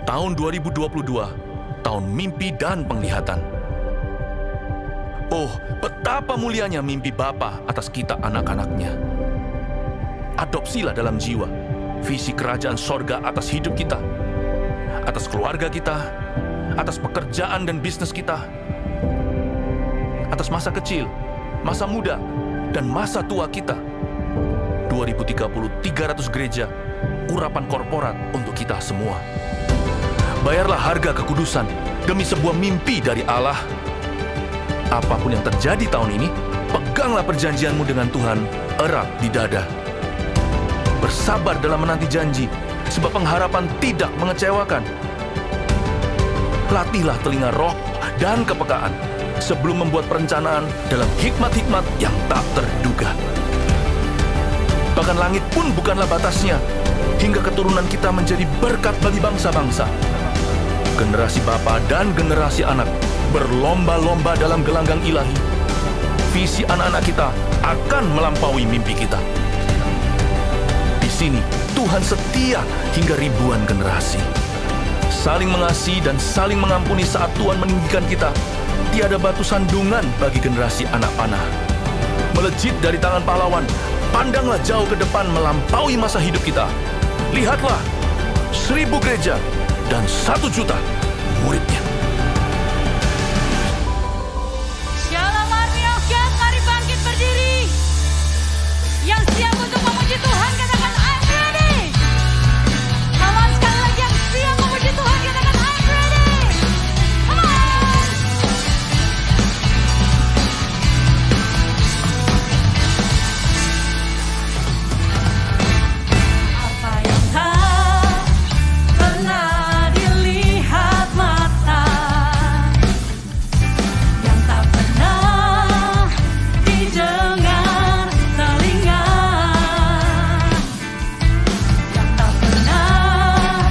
Tahun 2022, tahun mimpi dan penglihatan. Oh, betapa mulianya mimpi Bapa atas kita anak-anaknya. Adopsilah dalam jiwa visi kerajaan sorga atas hidup kita, atas keluarga kita, atas pekerjaan dan bisnis kita, atas masa kecil, masa muda, dan masa tua kita. 2030, 300 gereja, urapan korporat untuk kita semua. Bayarlah harga kekudusan demi sebuah mimpi dari Allah. Apapun yang terjadi tahun ini, peganglah perjanjianmu dengan Tuhan erat di dada. Bersabar dalam menanti janji, sebab pengharapan tidak mengecewakan. Latihlah telinga roh dan kepekaan sebelum membuat perencanaan dalam hikmat-hikmat yang tak terduga. Bahkan langit pun bukanlah batasnya, hingga keturunan kita menjadi berkat bagi bangsa-bangsa. Generasi bapa dan generasi anak berlomba-lomba dalam gelanggang ilahi. Visi anak-anak kita akan melampaui mimpi kita. Di sini, Tuhan setia hingga ribuan generasi. Saling mengasihi dan saling mengampuni saat Tuhan meninggikan kita. Tiada batu sandungan bagi generasi anak panah. Melejit dari tangan pahlawan, pandanglah jauh ke depan melampaui masa hidup kita. Lihatlah, 1000 gereja dan 1 juta muridnya. Shalom Army of God, mari bangkit berdiri. Yang siap untuk memuji Tuhan, katakan I'm ready. Come on, sekali lagi yang siap memuji Tuhan, katakan I'm ready. Come on. Apa yang tak pernah dilihat mata, yang tak pernah didengar telinga, yang tak pernah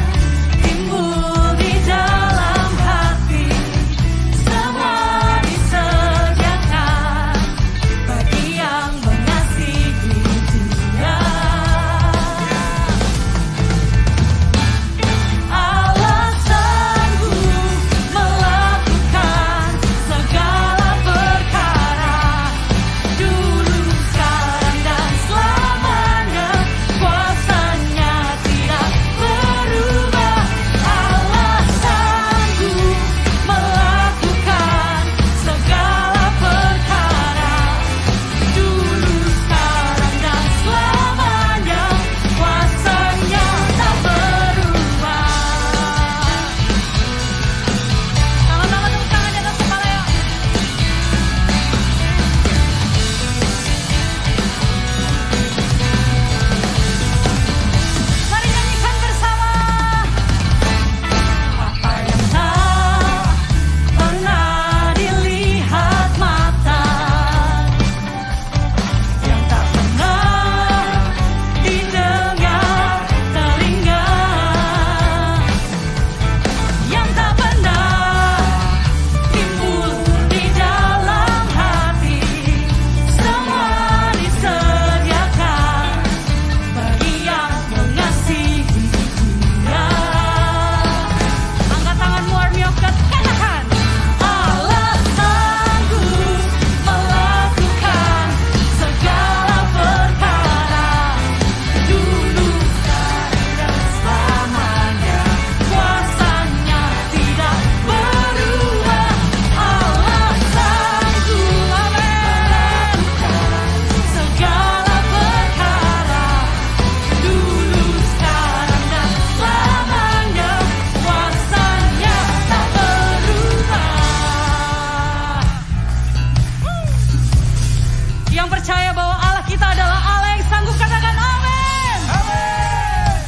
timbul di dalam hati, semua disediakan bagi yang mengasihi Dia. Allah sanggup melakukan segala perkara, dulu, sekarang, dan selamanya. Kuasanya tidak berubah. Allah sanggup melakukan segala perkara, dulu, sekarang, dan selamanya. Kuasanya tak berubah. Sama-sama tepuk tangan di atas kepala yuk. Mari nyanyikan bersama. Apa yang tak pernah dilihat mata, yang tak pernah didengar telinga, yang tak pernah timbul di dalam hati, semua disediakan bagi yang mengasihi Dia. Angkat tanganmu, Army of God, katakan Allah sanggup melakukan segala perkara, dulu, sekarang, dan selamanya. Kuasanya tidak berubah. Allah sanggup melakukan segala perkara, dulu, sekarang, dan selamanya. Kuasanya tak berubah. Yang percaya bahwa Allah kita adalah Allah yang sanggup, katakan amin.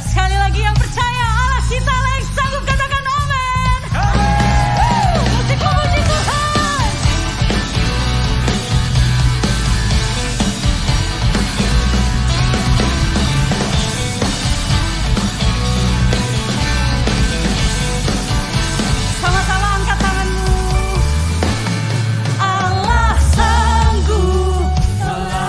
Sekali lagi yang percaya Allah kita Allah yang sanggup, katakan amin. Musik memuji Tuhan. Sama-sama angkat tanganmu. Allah sanggup melakukan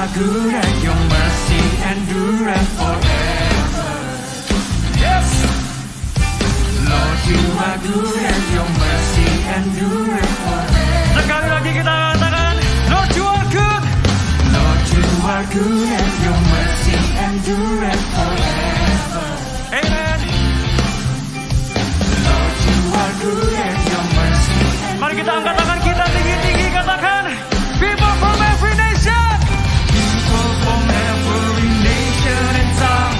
are good and your mercy endureth forever. Yes, Lord, you are good and your mercy endureth forever. Sekali lagi kita katakan, Lord, you are good. Lord, you are good and your mercy endureth forever. Amen. Lord, you are good and your mercy. Mari kita angkat tangan kita tinggi-tinggi, katakan, people from every nation. People from every nation and tongue,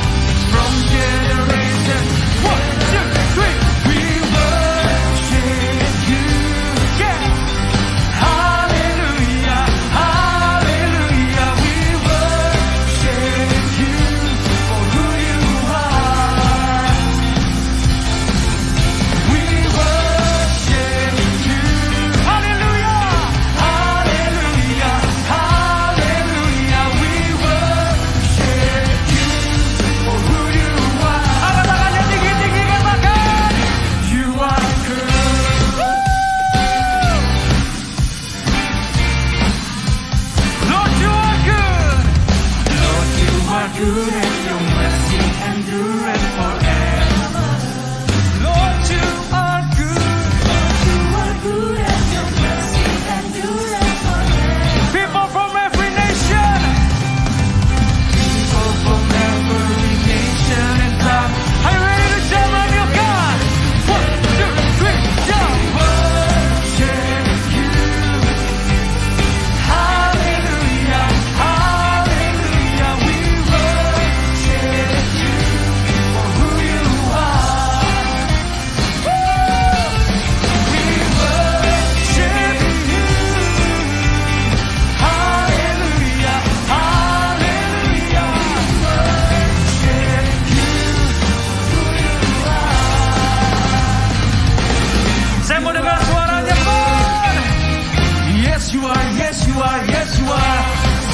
from generation. 1, 2, 3. We worship you. Yeah. Hallelujah, hallelujah. We worship you for who you are. We worship you. Hallelujah, hallelujah, hallelujah. We worship you for who you are. Angkat tangannya tinggi-tinggi, katakan, you are good. Lord, you are good. Lord, you are good and your mercy endureth forever. Lord, you are good. You are good and your mercy endureth forever. People from every nation. People from every nation and tongue. Are you ready to shout out your God? 1, 2, 3, shout. Worship you. Hallelujah, hallelujah. We worship you for who you are. We worship you. Hallelujah, hallelujah. We worship you for who you are. Saya mau dengar suaranya, Pon. Yes you are, yes you are, yes you are.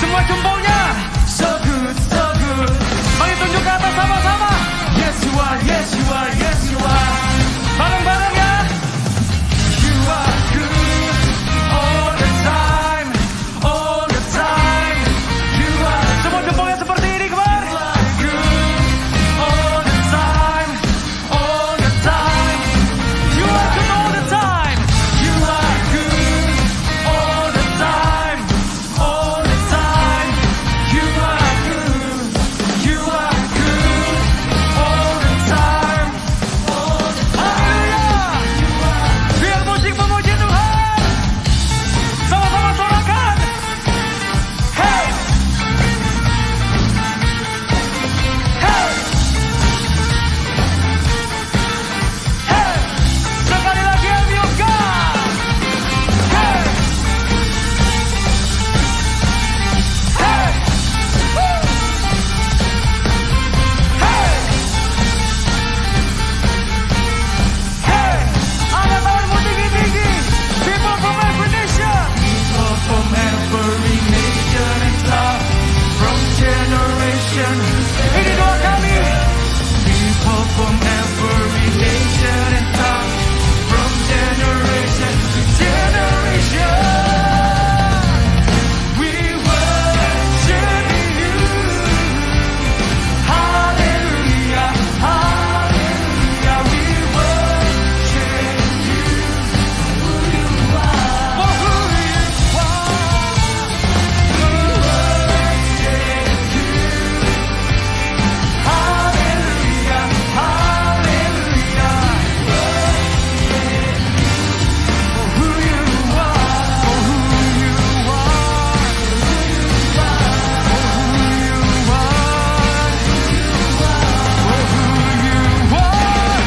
Semua jempolnya. So good, so good. Mari tunjuk ke atas sama-sama. Yes you are, yes you are, yes you are. Bareng-bareng ya. You are good all the time, all the time. You are. Semua jempolnya seperti ini, kemar. You are good all the time, all the time. You are good all the time. You are good all the time, all the time. You are good. You are good all the time, all the time. Haleluya. Biar musik memuji Tuhan. Sama-sama sorakan. Hey. Hey. Hey. Sekali lagi Amioka. Hey. Hey. Woo. Hey. Hey. Angkat tanganmu tinggi-tinggi. People from every nation. People from every nation and tongue, from generation. Ini doa kami. People from every nation and tongue, from generation to generation. We worship you. Hallelujah, hallelujah. We worship you for who you are. For who you are. We worship you. Hallelujah, hallelujah. For who you are. For who you are. For who you are. For who you are.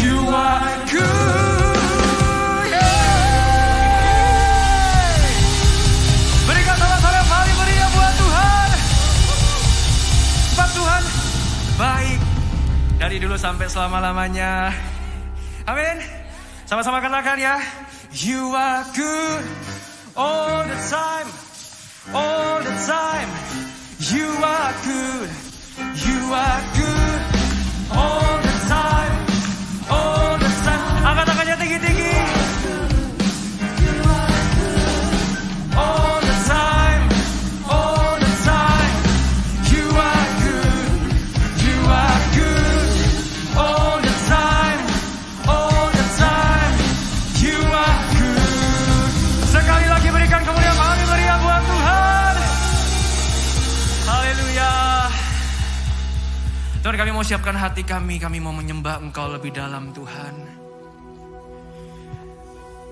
You are good. Berikan salam-salam paling meriah buat Tuhan. Sebab Tuhan baik dari dulu sampai selama-lamanya. Amin. Sama-sama katakan ya. You are good all the time, all the time. You are good. You are good all the time, all the time. Angkat tangannya tinggi-tinggi. All the time, all the time. mau siapkan hati kami mau menyembah Engkau lebih dalam Tuhan.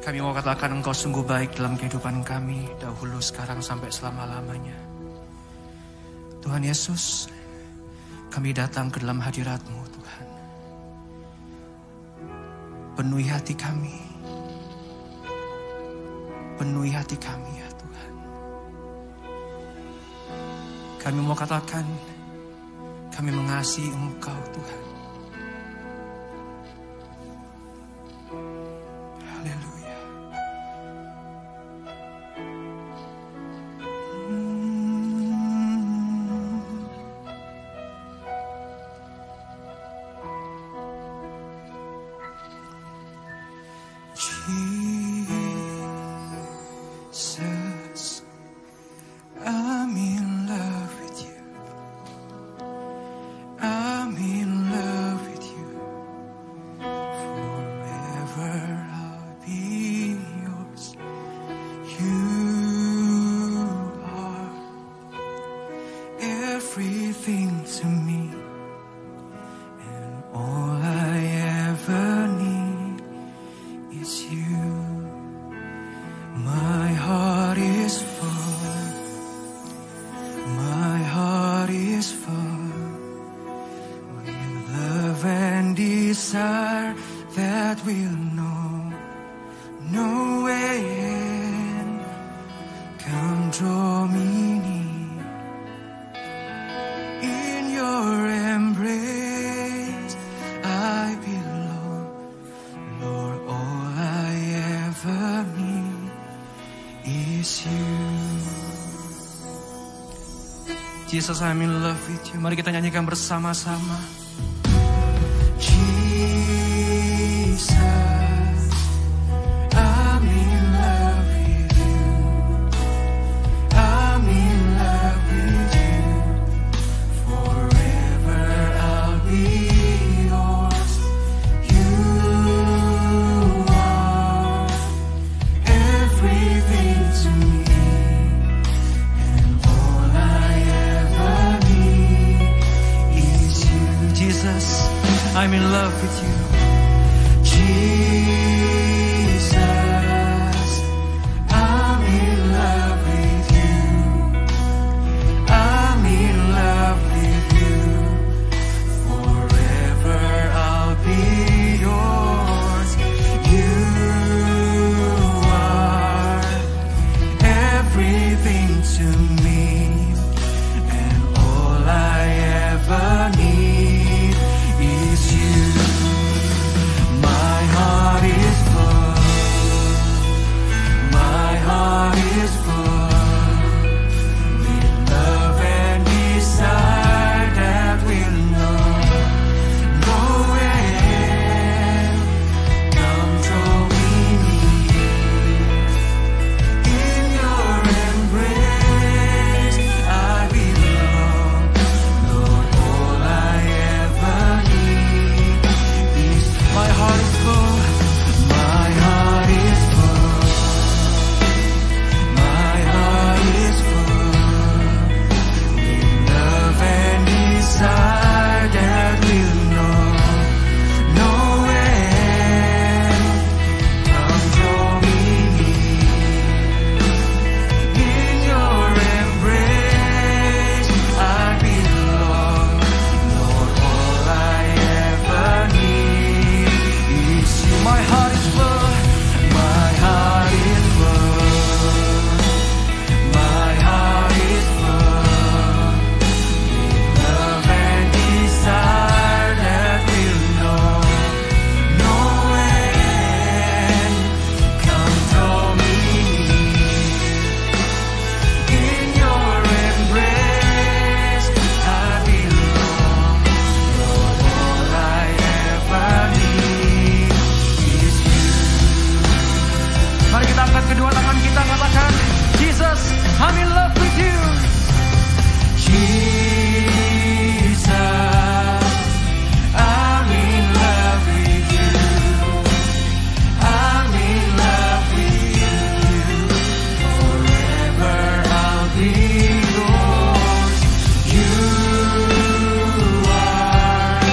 Kami mau katakan Engkau sungguh baik dalam kehidupan kami, dahulu, sekarang, sampai selama-lamanya. Tuhan Yesus, kami datang ke dalam hadirat-Mu Tuhan. Penuhi hati kami. Penuhi hati kami ya Tuhan. Kami mau katakan, kami mengasihi Engkau Tuhan. Haleluya. Jesus, I'm in love with you. I'm in love with you. Forever I'll be yours. You are everything to me, and all I ever need is you. My heart is full. My heart is full with love and desire that will know no end. Come draw me near in your embrace. I belong, Lord. All I ever need is you. Jesus, I'm in love with you. Mari kita nyanyikan bersama-sama. Jesus, I'm in love with you. I'm in love with you. Forever I'll be yours. You are everything to me. Jesus, I'm in love with you. Jesus, I'm in love with you. I'm in love with you. Forever I'll be yours. You are everything to me, and all I ever need is you. My heart is full. My heart is full with love and desire that will know no end. Come draw me near in your embrace. I belong, Lord. All I ever need is my heart is full. My heart is full. My heart is full with love and desire that will know no end. Come draw me near in your embrace. I belong, Lord. All I ever need is you. My heart is full. My heart is full. My heart is full with love and desire that will know no end. Come draw me near in your embrace. I belong, Lord. All I ever need is you. Mari kita angkat kedua tangan kita, katakan, Jesus, I'm in love with you. Jesus, I'm in love with you. I'm in love with you. Forever I'll be yours. You are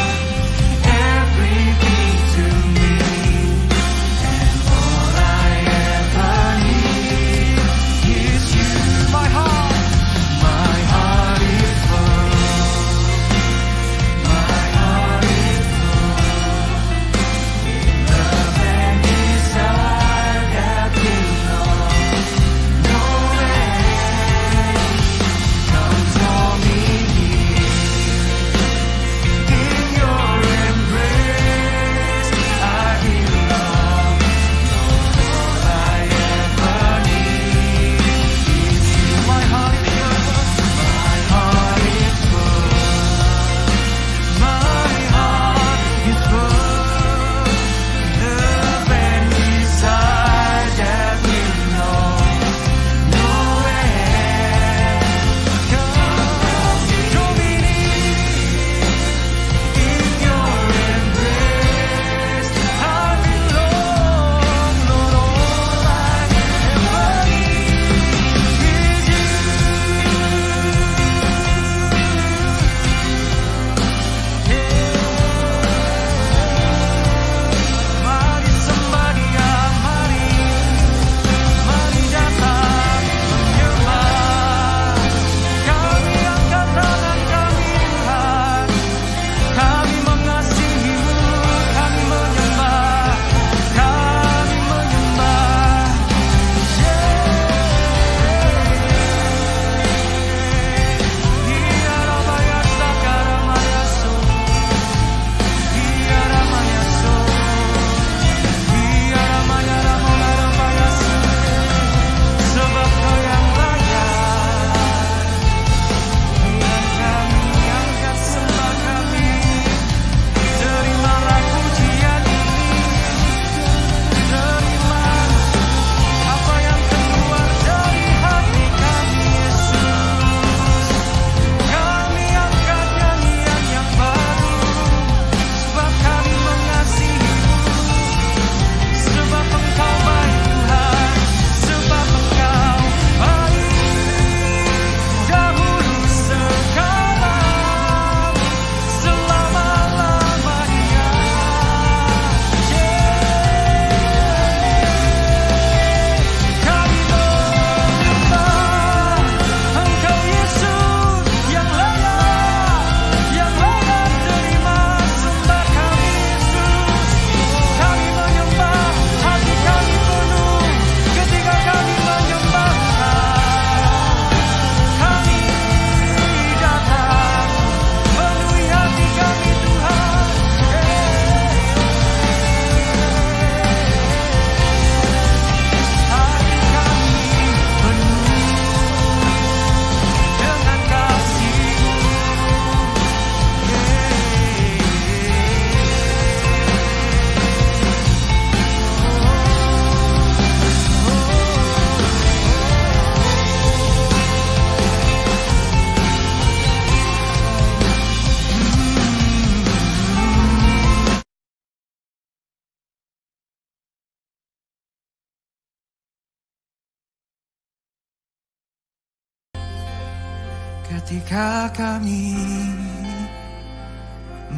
ketika kami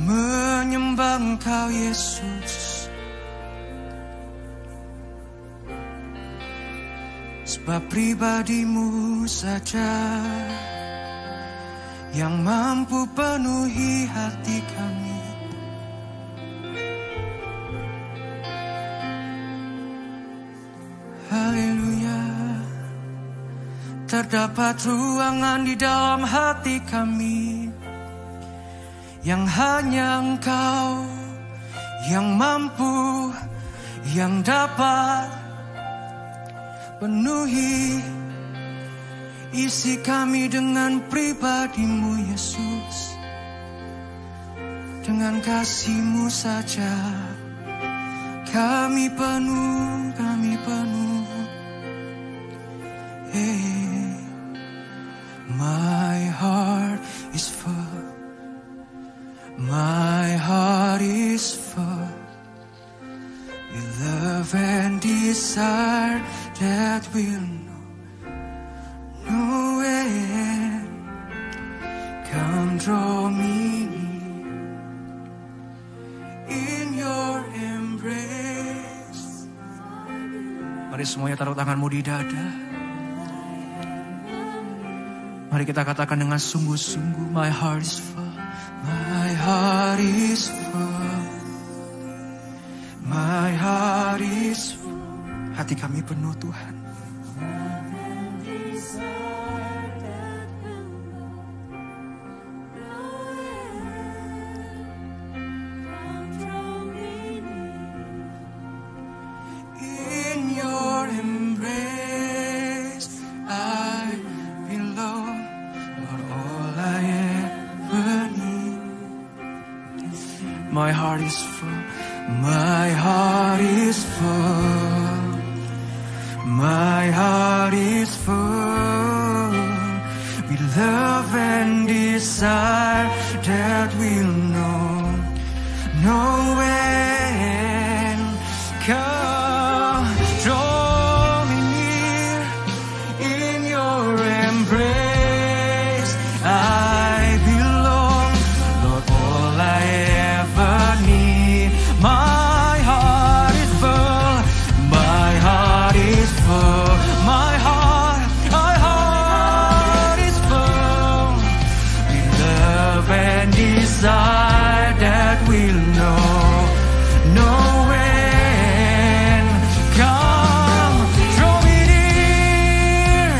menyembah Engkau Yesus. Sebab pribadi-Mu saja yang mampu penuhi hati kami. Haleluya. Terdapat ruangan di dalam hati kami yang hanya Engkau yang mampu, yang dapat penuhi. Isi kami dengan pribadi-Mu Yesus. Dengan kasih-Mu saja kami penuh, kami penuh. Hey. My heart is full. My heart is full with love and desire that will no end. Come draw me in your embrace. Mari semuanya taruh tanganmu di dada. Mari kita katakan dengan sungguh-sungguh, my heart is full. My heart is full. My heart is full. Hati kami penuh Tuhan. In your embrace I belong. Lord, all I ever need. My heart is full. My heart is full. My heart is full with love and desire that will know no end. Come, draw me near in your embrace. I belong, Lord, all I ever need. My heart is full. My heart is full. My heart is full with love and desire that will know no end. Come, draw me near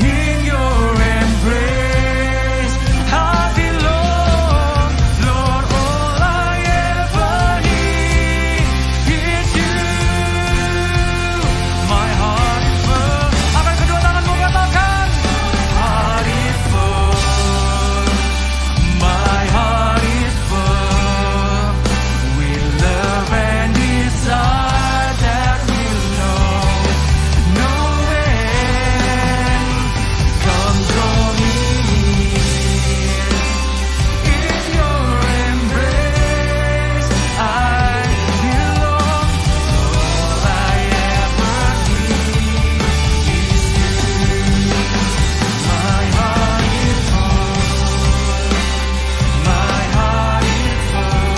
in your embrace. I belong, Lord, all I ever need is you. My heart is full. Angkat kedua tanganmu, katakan, heart is full. My heart is full with love and desire that will know no end. Come draw me near in your embrace. I belong. All I ever need is you. My heart is full. My heart is full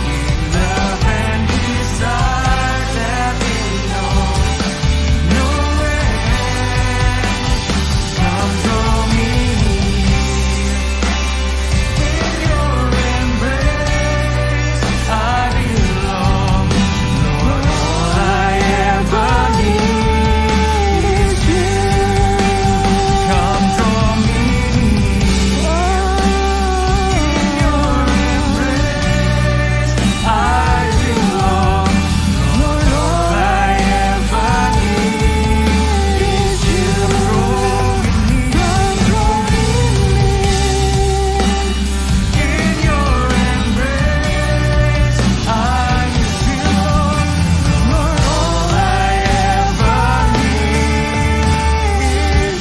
with love and desire that will know no end. Come draw me near in your embrace. I belong, Lord, all I ever need is you. Come draw me near in your embrace. I belong, Lord, all I ever need is you. Come draw me near in your embrace. I belong, Lord, all I ever need is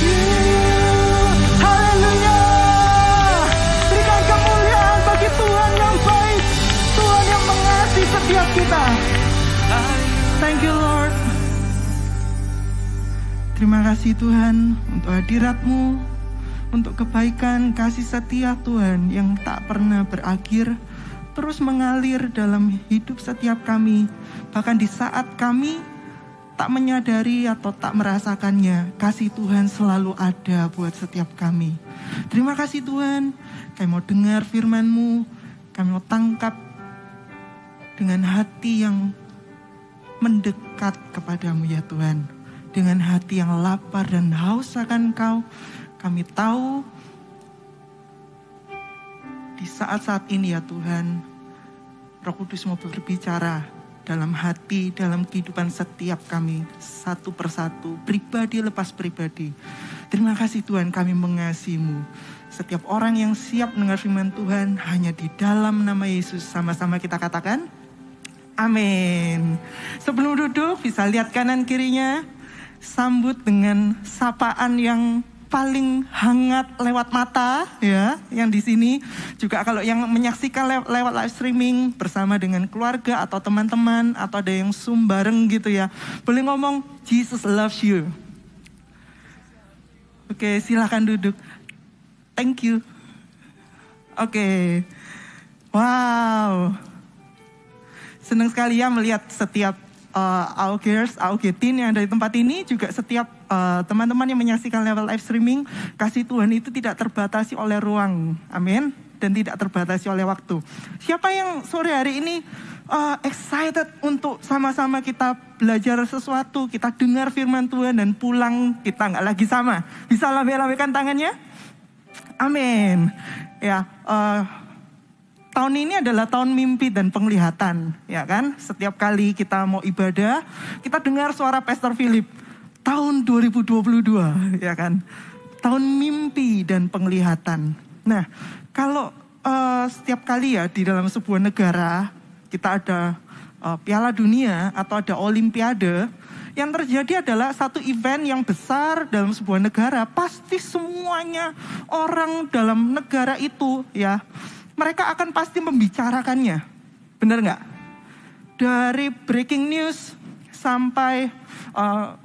you. Haleluya. Berikan kemuliaan bagi Tuhan yang baik, Tuhan yang mengasihi setiap kita. Thank you, Lord. Terima kasih Tuhan untuk hadirat-Mu, untuk kebaikan kasih setia Tuhan yang tak pernah berakhir, terus mengalir dalam hidup setiap kami. Bahkan di saat kami tak menyadari atau tak merasakannya, kasih Tuhan selalu ada buat setiap kami. Terima kasih Tuhan, kami mau dengar firman-Mu, kami mau tangkap dengan hati yang mendekat kepadamu ya Tuhan. Dengan hati yang lapar dan haus akan Engkau, kami tahu di saat-saat ini ya Tuhan, Roh Kudus mau berbicara dalam hati, dalam kehidupan setiap kami, satu persatu, pribadi lepas pribadi. Terima kasih Tuhan, kami mengasihi-Mu. Setiap orang yang siap mendengar firman Tuhan, hanya di dalam nama Yesus. Sama-sama kita katakan, amin. Sebelum duduk, bisa lihat kanan kirinya. Sambut dengan sapaan yang paling hangat lewat mata ya, yang di sini juga kalau yang menyaksikan lewat live streaming bersama dengan keluarga atau teman-teman atau ada yang Zoom bareng gitu ya, boleh ngomong Jesus loves you. Oke, silakan duduk. Thank you. Oke. Wow. Senang sekali ya melihat setiap Augers, Augetin yang ada di tempat ini, juga setiap teman-teman yang menyaksikan lewat live streaming. Kasih Tuhan itu tidak terbatasi oleh ruang, amin, dan tidak terbatasi oleh waktu. Siapa yang sore hari ini excited untuk sama-sama kita belajar sesuatu, kita dengar firman Tuhan dan pulang kita nggak lagi sama? Bisa lambai-lambaikan tangannya? Amin. Ya, tahun ini adalah tahun mimpi dan penglihatan, ya kan? Setiap kali kita mau ibadah, kita dengar suara Pastor Philip. Tahun 2022, ya kan? Tahun mimpi dan penglihatan. Nah, kalau setiap kali ya di dalam sebuah negara, kita ada Piala Dunia atau ada Olimpiade, yang terjadi adalah satu event yang besar dalam sebuah negara. Pasti semuanya orang dalam negara itu, ya, mereka akan pasti membicarakannya. Benar nggak? Dari breaking news sampai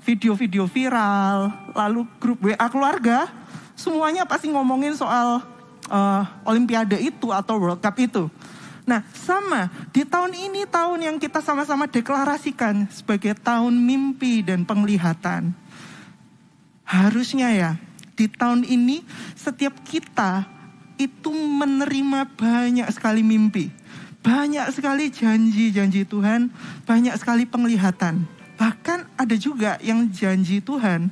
video-video viral, lalu grup WA keluarga, semuanya pasti ngomongin soal Olimpiade itu atau World Cup itu. Nah, sama di tahun ini, tahun yang kita sama-sama deklarasikan sebagai tahun mimpi dan penglihatan. Harusnya ya, di tahun ini setiap kita itu menerima banyak sekali mimpi, banyak sekali janji-janji Tuhan, banyak sekali penglihatan. Bahkan ada juga yang janji Tuhan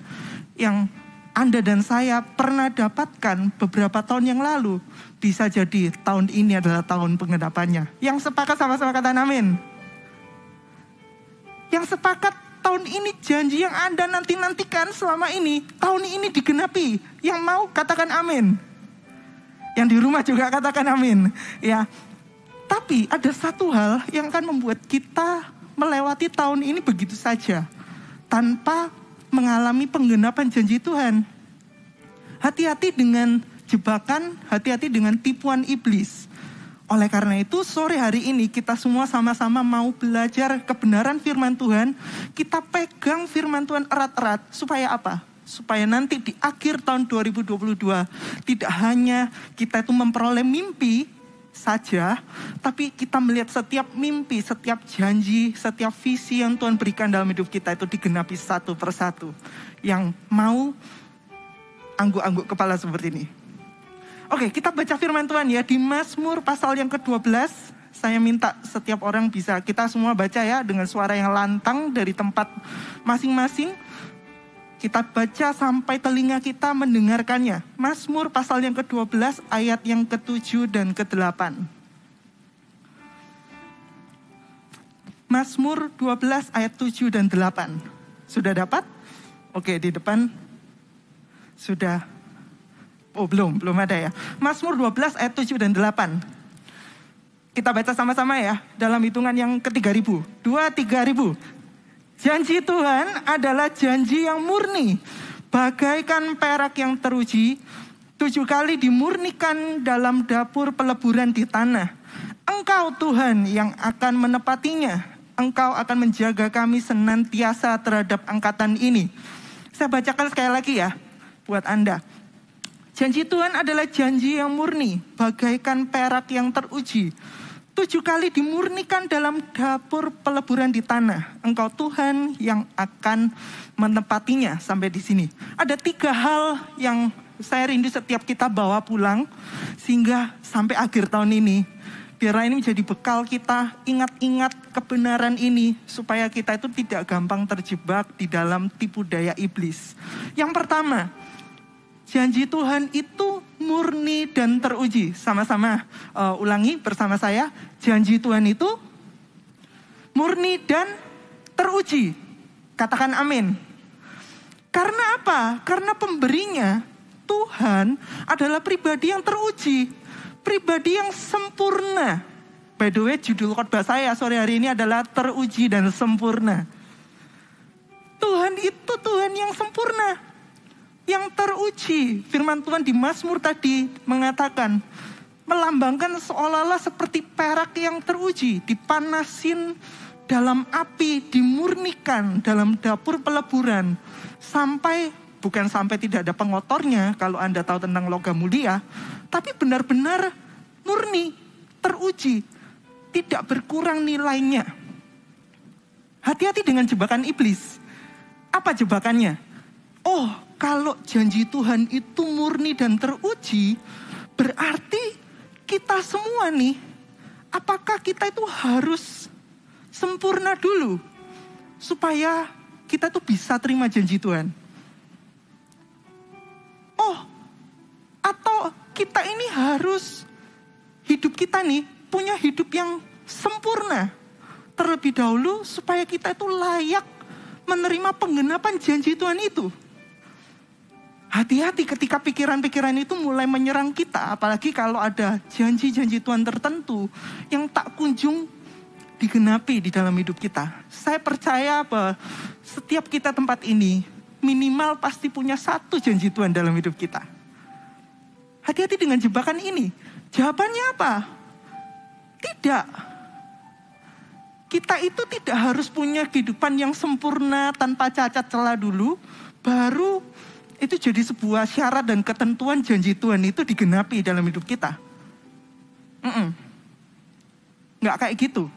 yang Anda dan saya pernah dapatkan beberapa tahun yang lalu. Bisa jadi tahun ini adalah tahun penggenapannya. Yang sepakat sama-sama katakan amin. Yang sepakat tahun ini janji yang Anda nanti-nantikan selama ini, tahun ini digenapi. Yang mau katakan amin. Yang di rumah juga katakan amin. Ya. Tapi ada satu hal yang akan membuat kita melewati tahun ini begitu saja, tanpa mengalami penggenapan janji Tuhan. Hati-hati dengan jebakan, hati-hati dengan tipuan iblis. Oleh karena itu, sore hari ini kita semua sama-sama mau belajar kebenaran firman Tuhan. Kita pegang firman Tuhan erat-erat. Supaya apa? Supaya nanti di akhir tahun 2022, tidak hanya kita itu memperoleh mimpi saja, tapi kita melihat setiap mimpi, setiap janji, setiap visi yang Tuhan berikan dalam hidup kita itu digenapi satu persatu. Yang mau angguk-angguk kepala seperti ini. Oke, kita baca firman Tuhan ya di Mazmur pasal yang ke-12. Saya minta setiap orang bisa kita semua baca ya dengan suara yang lantang dari tempat masing-masing. Kita baca sampai telinga kita mendengarkannya. Mazmur pasal yang ke-12 ayat yang ke-7 dan ke-8. Mazmur 12 ayat 7 dan 8. Sudah dapat? Oke, di depan sudah. Oh, belum ada ya. Mazmur 12 ayat 7 dan 8. Kita baca sama-sama ya dalam hitungan yang ke-3000. 2-3 Janji Tuhan adalah janji yang murni, bagaikan perak yang teruji, 7 kali dimurnikan dalam dapur peleburan di tanah. Engkau Tuhan yang akan menepatinya. Engkau akan menjaga kami senantiasa terhadap angkatan ini. Saya bacakan sekali lagi ya buat Anda. Janji Tuhan adalah janji yang murni, bagaikan perak yang teruji. 7 kali dimurnikan dalam dapur peleburan di tanah. Engkau Tuhan yang akan menempatinya sampai di sini. Ada 3 hal yang saya rindu setiap kita bawa pulang, sehingga sampai akhir tahun ini, biarlah ini menjadi bekal kita, ingat-ingat kebenaran ini, supaya kita itu tidak gampang terjebak di dalam tipu daya iblis. Yang pertama, janji Tuhan itu murni dan teruji. Sama-sama ulangi bersama saya. Janji Tuhan itu murni dan teruji. Katakan amin. Karena apa? Karena pemberinya, Tuhan adalah pribadi yang teruji. Pribadi yang sempurna. By the way, judul khotbah saya sore hari ini adalah teruji dan sempurna. Tuhan itu Tuhan yang sempurna, yang teruji. Firman Tuhan di Mazmur tadi mengatakan, melambangkan seolah-olah seperti perak yang teruji, dipanasin dalam api, dimurnikan dalam dapur peleburan, bukan sampai tidak ada pengotornya kalau Anda tahu tentang logam mulia, tapi benar-benar murni, teruji, tidak berkurang nilainya. Hati-hati dengan jebakan iblis. Apa jebakannya? Oh, kalau janji Tuhan itu murni dan teruji, berarti kita semua nih, apakah kita itu harus sempurna dulu supaya kita tuh bisa terima janji Tuhan? Oh, atau kita ini harus hidup kita nih punya hidup yang sempurna terlebih dahulu supaya kita itu layak menerima penggenapan janji Tuhan itu. Hati-hati ketika pikiran-pikiran itu mulai menyerang kita, apalagi kalau ada janji-janji Tuhan tertentu yang tak kunjung digenapi di dalam hidup kita. Saya percaya bahwa setiap kita tempat ini minimal pasti punya 1 janji Tuhan dalam hidup kita. Hati-hati dengan jebakan ini. Jawabannya apa? Tidak. Kita itu tidak harus punya kehidupan yang sempurna tanpa cacat celah dulu, baru itu jadi sebuah syarat dan ketentuan janji Tuhan itu digenapi dalam hidup kita. Nggak kayak gitu.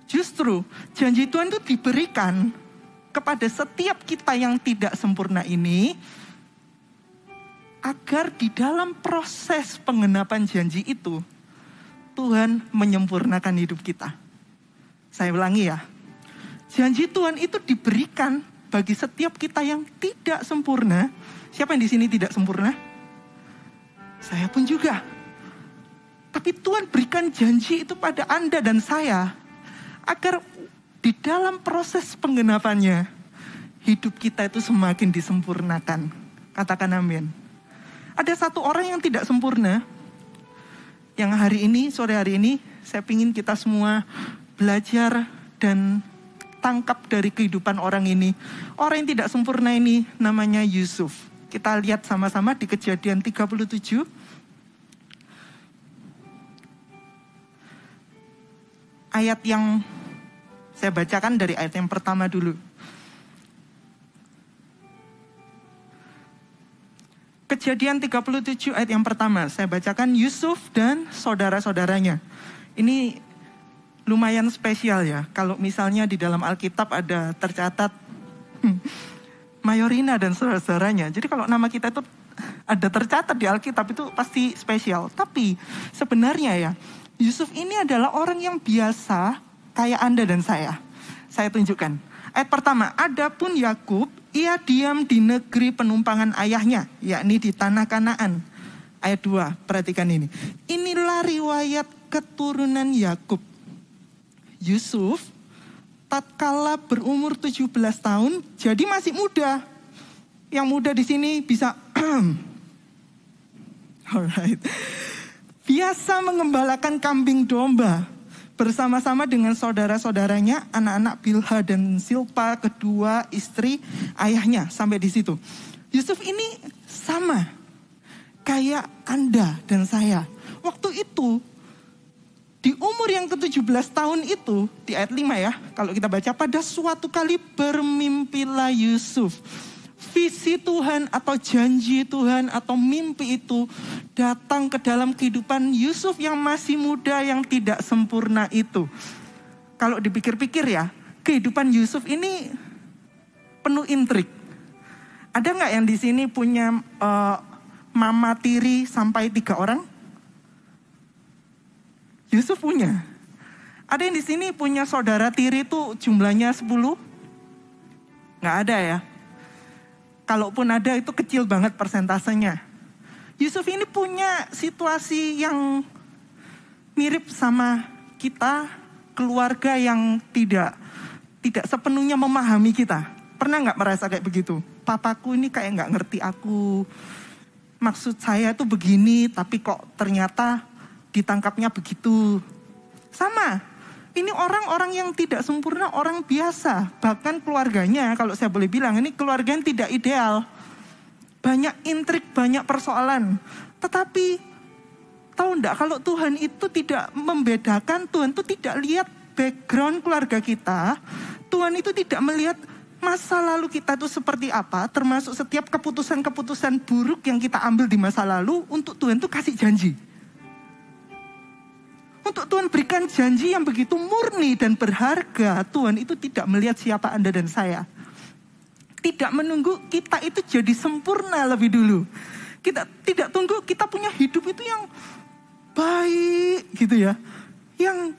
Justru janji Tuhan itu diberikan kepada setiap kita yang tidak sempurna ini, agar di dalam proses penggenapan janji itu, Tuhan menyempurnakan hidup kita. Saya ulangi ya. Janji Tuhan itu diberikan bagi setiap kita yang tidak sempurna. Siapa yang di sini tidak sempurna? Saya pun juga. Tapi Tuhan berikan janji itu pada Anda dan saya, agar di dalam proses penggenapannya, hidup kita itu semakin disempurnakan. Katakan amin. Ada 1 orang yang tidak sempurna, yang hari ini, sore hari ini, saya ingin kita semua belajar dan tangkap dari kehidupan orang ini. Orang yang tidak sempurna ini namanya Yusuf. Kita lihat sama-sama di Kejadian 37. Ayat yang saya bacakan dari ayat yang pertama dulu. Kejadian 37 ayat yang pertama. Saya bacakan Yusuf dan saudara-saudaranya. Ini lumayan spesial ya. Kalau misalnya di dalam Alkitab ada tercatat Mayorina dan saudara-saudaranya. Jadi kalau nama kita itu ada tercatat di Alkitab itu pasti spesial. Tapi sebenarnya ya, Yusuf ini adalah orang yang biasa kayak Anda dan saya. Saya tunjukkan. Ayat pertama, adapun Yakub, ia diam di negeri penumpangan ayahnya, yakni di tanah Kanaan. Ayat 2, perhatikan ini. Inilah riwayat keturunan Yakub. Yusuf tatkala berumur 17 tahun, jadi masih muda. Yang muda di sini bisa alright. Biasa mengembalakan kambing domba bersama-sama dengan saudara-saudaranya, anak-anak Bilha dan Silpa, kedua istri ayahnya. Sampai di situ. Yusuf ini sama kayak Anda dan saya. Waktu itu di umur yang ke-17 tahun itu, di ayat 5 ya, kalau kita baca, pada suatu kali bermimpilah Yusuf. visi Tuhan atau janji Tuhan atau mimpi itu datang ke dalam kehidupan Yusuf yang masih muda, yang tidak sempurna itu. Kalau dipikir-pikir ya, kehidupan Yusuf ini penuh intrik. Ada nggak yang di sini punya mama tiri sampai 3 orang? Yusuf punya. Ada yang di sini punya saudara tiri itu jumlahnya 10? Nggak ada ya. Kalaupun ada itu kecil banget persentasenya. Yusuf ini punya situasi yang mirip sama kita, keluarga yang tidak sepenuhnya memahami kita. Pernah nggak merasa kayak begitu? Papaku ini kayak nggak ngerti aku. Maksud saya tuh begini, tapi kok ternyata ditangkapnya begitu. Sama. Ini orang-orang yang tidak sempurna, orang biasa. Bahkan keluarganya, kalau saya boleh bilang, ini keluarga yang tidak ideal. Banyak intrik, banyak persoalan. Tetapi, tahu enggak, kalau Tuhan itu tidak membedakan, Tuhan itu tidak lihat background keluarga kita. Tuhan itu tidak melihat masa lalu kita itu seperti apa, termasuk setiap keputusan-keputusan buruk yang kita ambil di masa lalu, untuk Tuhan itu kasih janji. Untuk Tuhan berikan janji yang begitu murni dan berharga, Tuhan itu tidak melihat siapa Anda dan saya. Tidak menunggu kita itu jadi sempurna lebih dulu. Kita tidak tunggu kita punya hidup itu yang baik gitu ya. Yang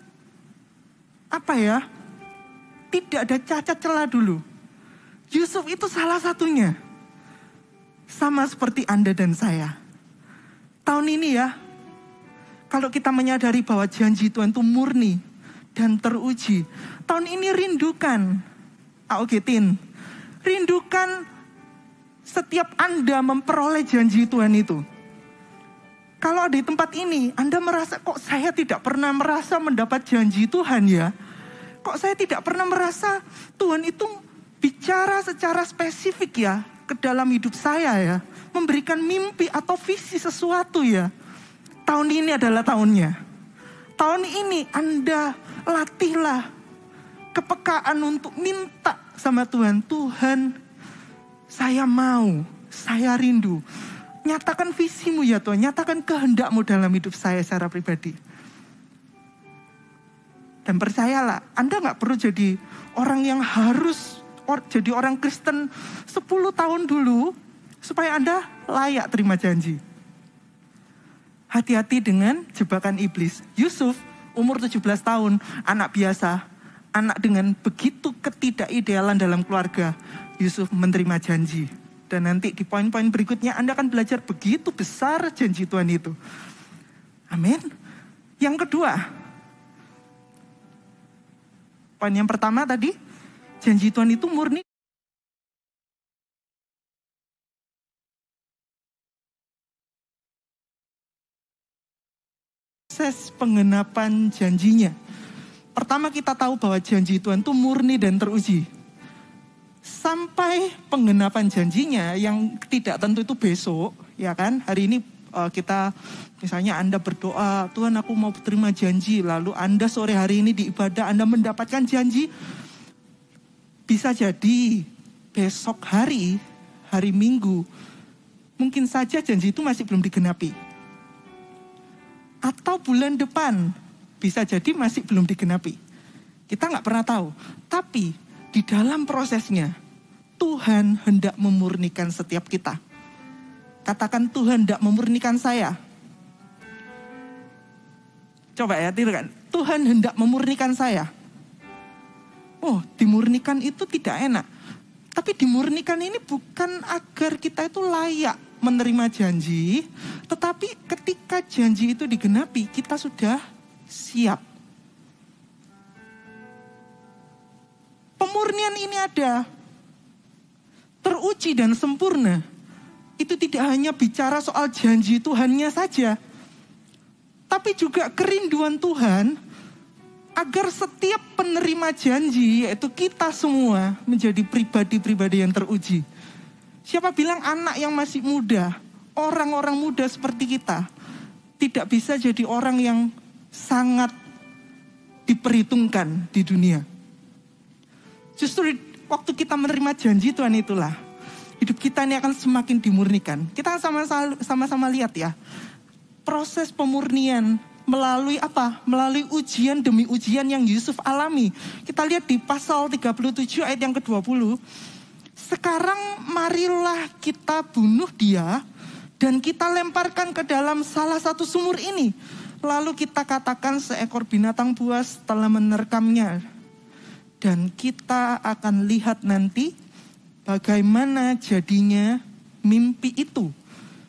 apa ya, tidak ada cacat celah dulu. Yusuf itu salah satunya. Sama seperti Anda dan saya. Tahun ini ya, kalau kita menyadari bahwa janji Tuhan itu murni dan teruji. Tahun ini rindukan, rindukan setiap Anda memperoleh janji Tuhan itu. Kalau di tempat ini, Anda merasa, kok saya tidak pernah merasa mendapat janji Tuhan ya? Kok saya tidak pernah merasa Tuhan itu bicara secara spesifik ya ke dalam hidup saya ya? Memberikan mimpi atau visi sesuatu ya? Tahun ini adalah tahunnya. Tahun ini Anda latihlah kepekaan untuk minta sama Tuhan. Tuhan, saya mau, saya rindu. Nyatakan visimu ya Tuhan, nyatakan kehendak-Mu dalam hidup saya secara pribadi. Dan percayalah, Anda gak perlu jadi orang yang harus jadi orang Kristen 10 tahun dulu, supaya Anda layak terima janji. Hati-hati dengan jebakan iblis. Yusuf umur 17 tahun, anak biasa, anak dengan begitu ketidakidealan dalam keluarga. Yusuf menerima janji. Dan nanti di poin-poin berikutnya Anda akan belajar begitu besar janji Tuhan itu. Amin. Yang kedua, poin yang pertama tadi, janji Tuhan itu murni. Proses penggenapan janjinya. Pertama kita tahu bahwa janji Tuhan itu murni dan teruji. Sampai penggenapan janjinya yang tidak tentu itu besok, ya kan? Hari ini kita misalnya Anda berdoa, Tuhan aku mau terima janji. Lalu Anda sore hari ini di ibadah Anda mendapatkan janji. Bisa jadi besok hari Minggu, mungkin saja janji itu masih belum digenapi. Atau bulan depan, bisa jadi masih belum digenapi. Kita nggak pernah tahu. Tapi di dalam prosesnya, Tuhan hendak memurnikan setiap kita. Katakan Tuhan hendak memurnikan saya. Coba ya, tirukan. Tuhan hendak memurnikan saya. Oh, dimurnikan itu tidak enak. Tapi dimurnikan ini bukan agar kita itu layak menerima janji, tetapi ketika janji itu digenapi, kita sudah siap. Pemurnian ini ada, teruji dan sempurna. Itu tidak hanya bicara soal janji Tuhannya saja, tapi juga kerinduan Tuhan agar setiap penerima janji, yaitu kita semua, menjadi pribadi-pribadi yang teruji. Siapa bilang anak yang masih muda, orang-orang muda seperti kita, tidak bisa jadi orang yang sangat diperhitungkan di dunia. Justru waktu kita menerima janji Tuhan itulah, hidup kita ini akan semakin dimurnikan. Kita sama-sama lihat ya. Proses pemurnian melalui apa? Melalui ujian demi ujian yang Yusuf alami. Kita lihat di pasal 37 ayat yang ke-20. Sekarang marilah kita bunuh dia dan kita lemparkan ke dalam salah satu sumur ini. Lalu kita katakan seekor binatang buas telah menerkamnya. Dan kita akan lihat nanti bagaimana jadinya mimpi itu.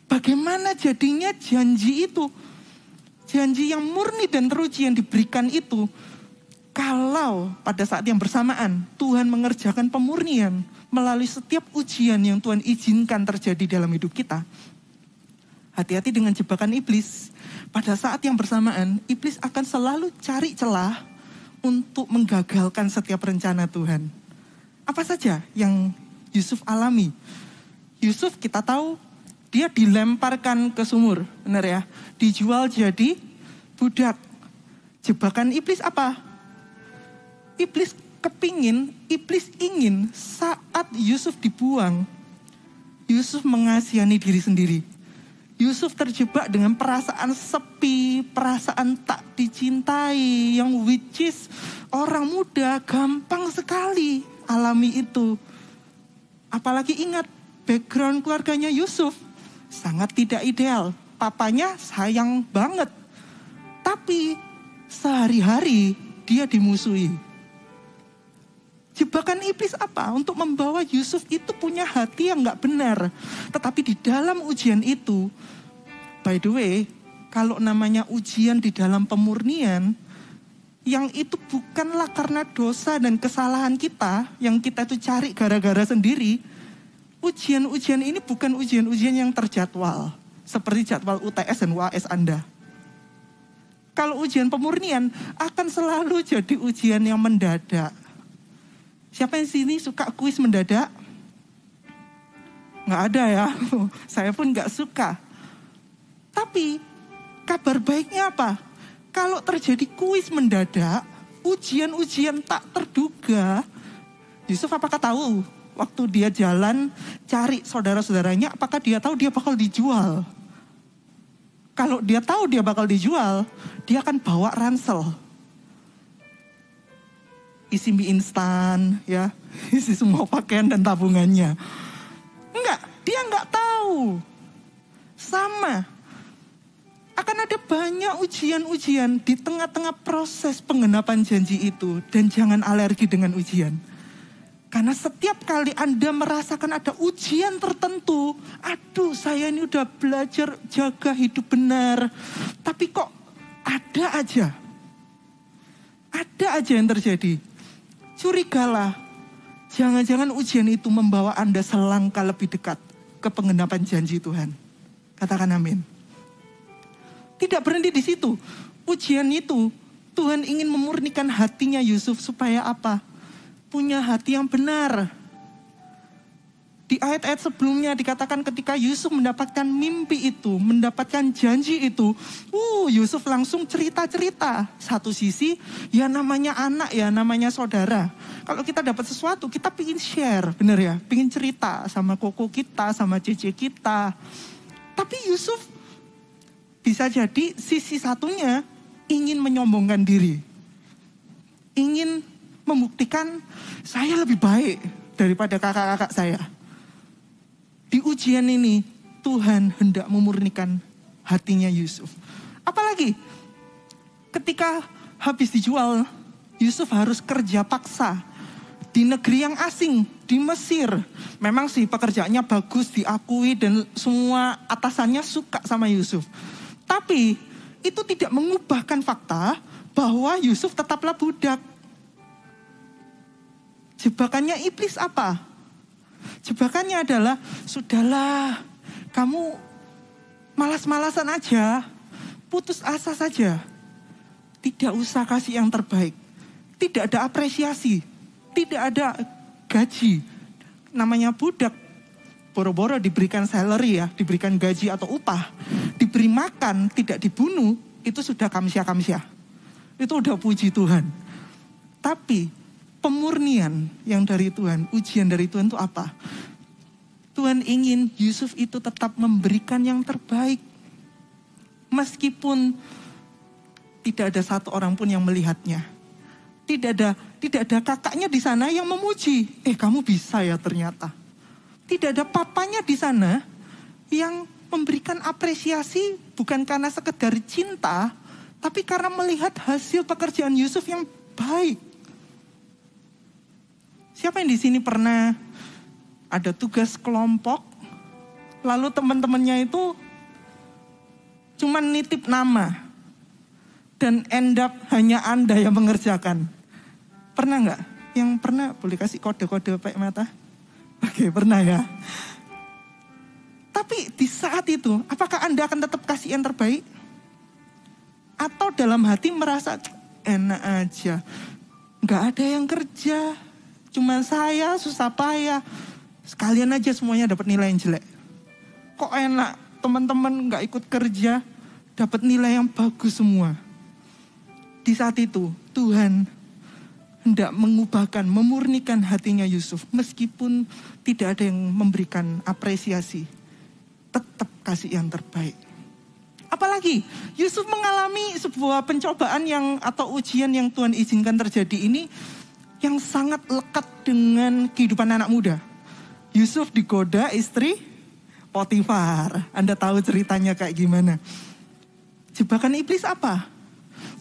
Bagaimana jadinya janji itu. Janji yang murni dan teruji yang diberikan itu. Kalau pada saat yang bersamaan Tuhan mengerjakan pemurnian melalui setiap ujian yang Tuhan izinkan terjadi dalam hidup kita. Hati-hati dengan jebakan iblis. Pada saat yang bersamaan, iblis akan selalu cari celah untuk menggagalkan setiap rencana Tuhan. Apa saja yang Yusuf alami? Yusuf kita tahu dia dilemparkan ke sumur, benar ya? Dijual jadi budak. Jebakan iblis apa? Iblis ingin saat Yusuf dibuang, Yusuf mengasihani diri sendiri. Yusuf terjebak dengan perasaan sepi, perasaan tak dicintai, yang which is orang muda gampang sekali alami itu. Apalagi ingat background keluarganya Yusuf sangat tidak ideal. Papanya sayang banget, tapi sehari-hari dia dimusuhi. Jebakan iblis apa? Untuk membawa Yusuf itu punya hati yang gak benar. Tetapi di dalam ujian itu, by the way, kalau namanya ujian di dalam pemurnian, yang itu bukanlah karena dosa dan kesalahan kita, yang kita itu cari gara-gara sendiri. Ujian-ujian ini bukan ujian-ujian yang terjadwal, seperti jadwal UTS dan UAS Anda. Kalau ujian pemurnian akan selalu jadi ujian yang mendadak. Siapa yang sini suka kuis mendadak? Nggak ada ya, saya pun nggak suka. Tapi kabar baiknya apa? Kalau terjadi kuis mendadak, ujian-ujian tak terduga, Yusuf apakah tahu waktu dia jalan cari saudara-saudaranya, apakah dia tahu dia bakal dijual? Kalau dia tahu dia bakal dijual, dia akan bawa ransel. Isi mie instan, ya, isi semua pakaian dan tabungannya. Enggak, dia enggak tahu. Sama. Akan ada banyak ujian-ujian di tengah-tengah proses penggenapan janji itu. Dan jangan alergi dengan ujian. Karena setiap kali Anda merasakan ada ujian tertentu, aduh saya ini udah belajar jaga hidup benar. Tapi kok ada aja yang terjadi. Curigalah, jangan-jangan ujian itu membawa Anda selangkah lebih dekat ke penggenapan janji Tuhan. Katakan amin. Tidak berhenti di situ. Ujian itu, Tuhan ingin memurnikan hatinya Yusuf supaya apa? Punya hati yang benar. Di ayat-ayat sebelumnya dikatakan ketika Yusuf mendapatkan mimpi itu, mendapatkan janji itu, Yusuf langsung cerita-cerita. Satu sisi, ya namanya anak ya, namanya saudara. Kalau kita dapat sesuatu, kita pingin share, benar ya? Pingin cerita sama koko kita, sama cece kita. Tapi Yusuf bisa jadi sisi satunya ingin menyombongkan diri. Ingin membuktikan saya lebih baik daripada kakak-kakak saya. Di ujian ini Tuhan hendak memurnikan hatinya Yusuf. Apalagi ketika habis dijual, Yusuf harus kerja paksa di negeri yang asing, di Mesir. Memang sih pekerjaannya bagus, diakui dan semua atasannya suka sama Yusuf. Tapi itu tidak mengubahkan fakta bahwa Yusuf tetaplah budak. Jebakannya iblis apa? Jebakannya adalah, sudahlah, kamu malas-malasan aja, putus asa saja. Tidak usah kasih yang terbaik. Tidak ada apresiasi, tidak ada gaji. Namanya budak, boro-boro diberikan salary ya, diberikan gaji atau upah. Diberi makan, tidak dibunuh, itu sudah kamsyah-kamsyah. Itu udah puji Tuhan. Tapi pemurnian yang dari Tuhan, ujian dari Tuhan itu apa? Tuhan ingin Yusuf itu tetap memberikan yang terbaik. Meskipun tidak ada satu orang pun yang melihatnya. Tidak ada kakaknya di sana yang memuji. Kamu bisa ya ternyata. Tidak ada papanya di sana yang memberikan apresiasi bukan karena sekedar cinta, tapi karena melihat hasil pekerjaan Yusuf yang baik. Siapa yang di sini pernah ada tugas kelompok, lalu teman-temannya itu cuma nitip nama, dan end up hanya Anda yang mengerjakan? Pernah nggak? Yang pernah boleh kasih kode-kode pakai mata? Oke, pernah ya. Tapi di saat itu, apakah Anda akan tetap kasih yang terbaik? Atau dalam hati merasa enak aja, nggak ada yang kerja, cuma saya susah payah, sekalian aja semuanya dapat nilai yang jelek. Kok enak, teman-teman nggak ikut kerja, dapat nilai yang bagus semua. Di saat itu, Tuhan hendak mengubahkan, memurnikan hatinya Yusuf. Meskipun tidak ada yang memberikan apresiasi, tetap kasih yang terbaik. Apalagi Yusuf mengalami sebuah pencobaan atau ujian yang Tuhan izinkan terjadi ini, yang sangat lekat dengan kehidupan anak muda. Yusuf digoda istri Potifar. Anda tahu ceritanya kayak gimana. Jebakan iblis apa?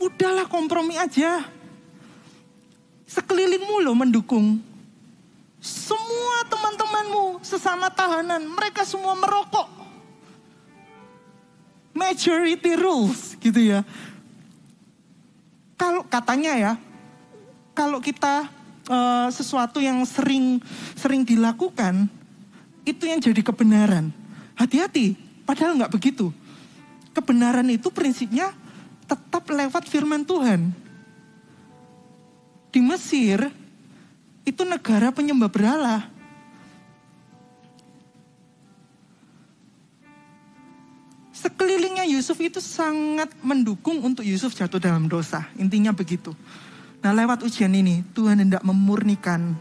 Udahlah, kompromi aja. Sekelilingmu loh mendukung. Semua teman-temanmu sesama tahanan, mereka semua merokok. Majority rules gitu ya. Kalau katanya ya, kalau kita sesuatu yang sering dilakukan, itu yang jadi kebenaran. Hati-hati, padahal nggak begitu. Kebenaran itu prinsipnya tetap lewat firman Tuhan. Di Mesir, itu negara penyembah berhala. Sekelilingnya Yusuf itu sangat mendukung untuk Yusuf jatuh dalam dosa. Intinya begitu. Nah, lewat ujian ini, Tuhan hendak memurnikan.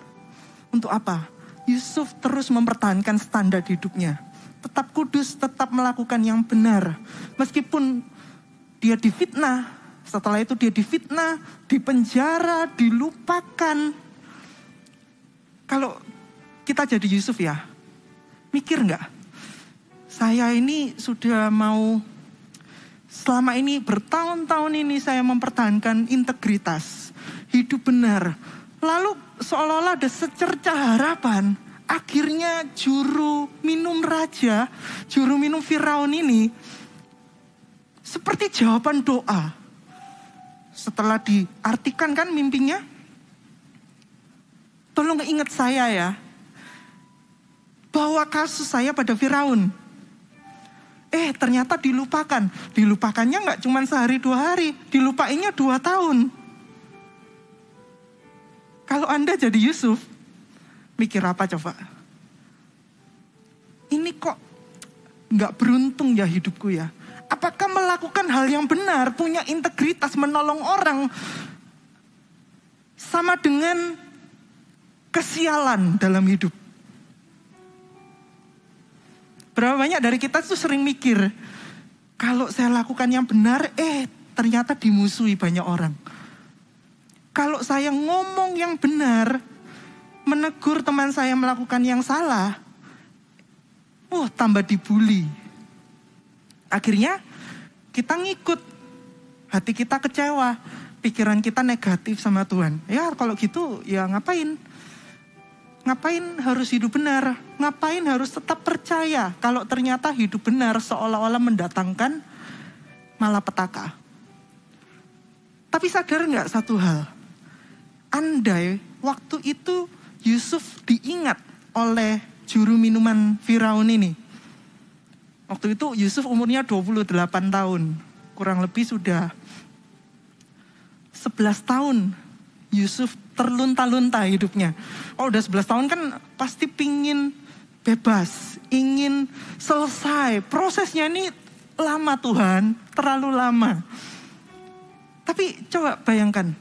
Untuk apa? Yusuf terus mempertahankan standar hidupnya. Tetap kudus, tetap melakukan yang benar. Meskipun dia difitnah, setelah itu dia difitnah, dipenjara, dilupakan. Kalau kita jadi Yusuf ya, mikir nggak? Saya ini sudah mau, selama ini bertahun-tahun ini saya mempertahankan integritas, hidup benar. Lalu seolah-olah ada secerca harapan. Akhirnya juru minum raja, juru minum Firaun ini seperti jawaban doa. Setelah diartikan kan mimpinya, tolong ingat saya ya, bawa kasus saya pada Firaun. Ternyata dilupakan. Dilupakannya nggak cuma sehari 2 hari, dilupainya 2 tahun. Kalau Anda jadi Yusuf, mikir apa coba? Ini kok nggak beruntung ya hidupku ya. Apakah melakukan hal yang benar, punya integritas, menolong orang, sama dengan kesialan dalam hidup? Berapa banyak dari kita tuh sering mikir, kalau saya lakukan yang benar, ternyata dimusuhi banyak orang. Kalau saya ngomong yang benar, menegur teman saya melakukan yang salah, tambah dibully. Akhirnya kita ngikut, hati kita kecewa, pikiran kita negatif sama Tuhan. Ya kalau gitu ya ngapain? Ngapain harus hidup benar? Ngapain harus tetap percaya kalau ternyata hidup benar seolah-olah mendatangkan malapetaka? Tapi sadar nggak satu hal? Andai waktu itu Yusuf diingat oleh juru minuman Firaun ini. Waktu itu Yusuf umurnya 28 tahun. Kurang lebih sudah 11 tahun Yusuf terlunta-lunta hidupnya. Udah 11 tahun kan pasti pingin bebas, ingin selesai. Prosesnya ini lama Tuhan, terlalu lama. Tapi coba bayangkan,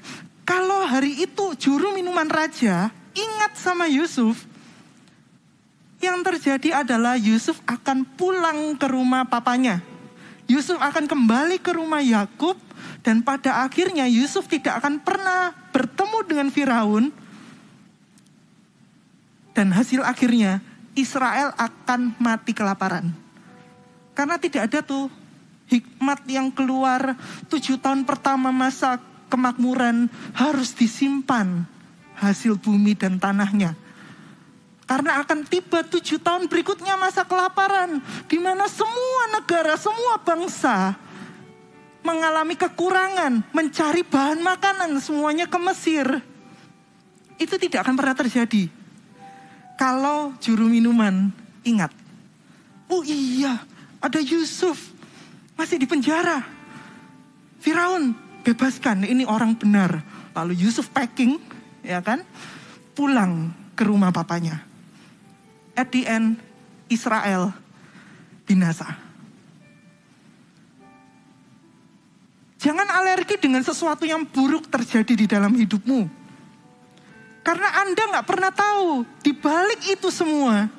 kalau hari itu juru minuman raja ingat sama Yusuf, Yang terjadi adalah Yusuf akan pulang ke rumah papanya. Yusuf akan kembali ke rumah Yakub, dan pada akhirnya Yusuf tidak akan pernah bertemu dengan Firaun. Dan hasil akhirnya Israel akan mati kelaparan. Karena tidak ada tuh hikmat yang keluar 7 tahun pertama masa kemakmuran harus disimpan hasil bumi dan tanahnya. Karena akan tiba 7 tahun berikutnya masa kelaparan, di mana semua negara, semua bangsa mengalami kekurangan, mencari bahan makanan, semuanya ke Mesir. Itu tidak akan pernah terjadi. Kalau juru minuman ingat, oh iya, ada Yusuf masih di penjara. Firaun, bebaskan, ini orang benar. Lalu Yusuf packing, ya kan, pulang ke rumah papanya. At the end, Israel binasa. Jangan alergi dengan sesuatu yang buruk terjadi di dalam hidupmu. Karena Anda gak pernah tahu, di balik itu semua,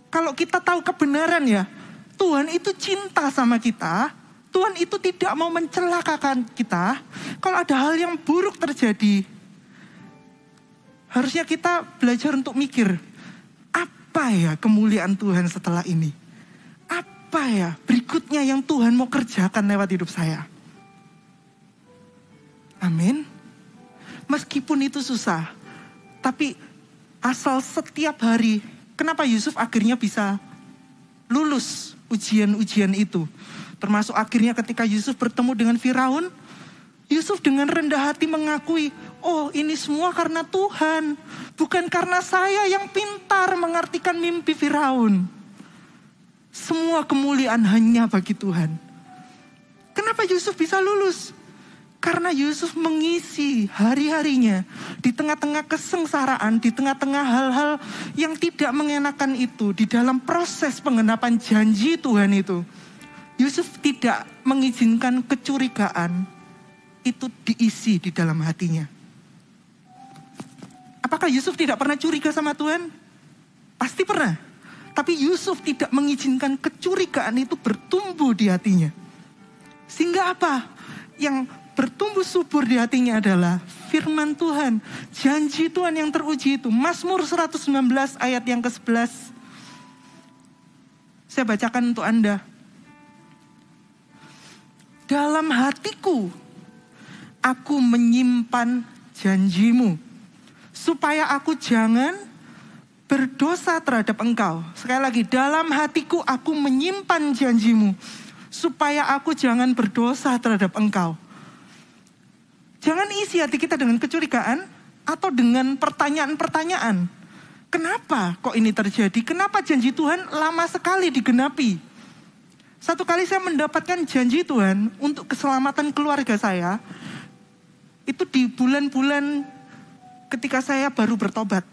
kalau kita tahu kebenaran ya, Tuhan itu cinta sama kita, Tuhan itu tidak mau mencelakakan kita. Kalau ada hal yang buruk terjadi, harusnya kita belajar untuk mikir, apa ya kemuliaan Tuhan setelah ini? Apa ya berikutnya yang Tuhan mau kerjakan lewat hidup saya? Amin. Meskipun itu susah, tapi asal setiap hari, kenapa Yusuf akhirnya bisa lulus ujian-ujian itu? Termasuk akhirnya ketika Yusuf bertemu dengan Firaun, Yusuf dengan rendah hati mengakui, oh ini semua karena Tuhan. Bukan karena saya yang pintar mengartikan mimpi Firaun. Semua kemuliaan hanya bagi Tuhan. Kenapa Yusuf bisa lulus? Karena Yusuf mengisi hari-harinya di tengah-tengah kesengsaraan, di tengah-tengah hal-hal yang tidak mengenakan itu, di dalam proses penggenapan janji Tuhan itu. Yusuf tidak mengizinkan kecurigaan itu diisi di dalam hatinya. Apakah Yusuf tidak pernah curiga sama Tuhan? Pasti pernah. Tapi Yusuf tidak mengizinkan kecurigaan itu bertumbuh di hatinya. Sehingga apa? Yang bertumbuh subur di hatinya adalah firman Tuhan. Janji Tuhan yang teruji itu. Mazmur 119 ayat yang ke-11. Saya bacakan untuk Anda. Dalam hatiku, aku menyimpan janjimu, supaya aku jangan berdosa terhadap engkau. Sekali lagi, dalam hatiku aku menyimpan janjimu, supaya aku jangan berdosa terhadap engkau. Jangan isi hati kita dengan kecurigaan atau dengan pertanyaan-pertanyaan. Kenapa kok ini terjadi? Kenapa janji Tuhan lama sekali digenapi? Satu kali saya mendapatkan janji Tuhan untuk keselamatan keluarga saya. Itu di bulan-bulan ketika saya baru bertobat.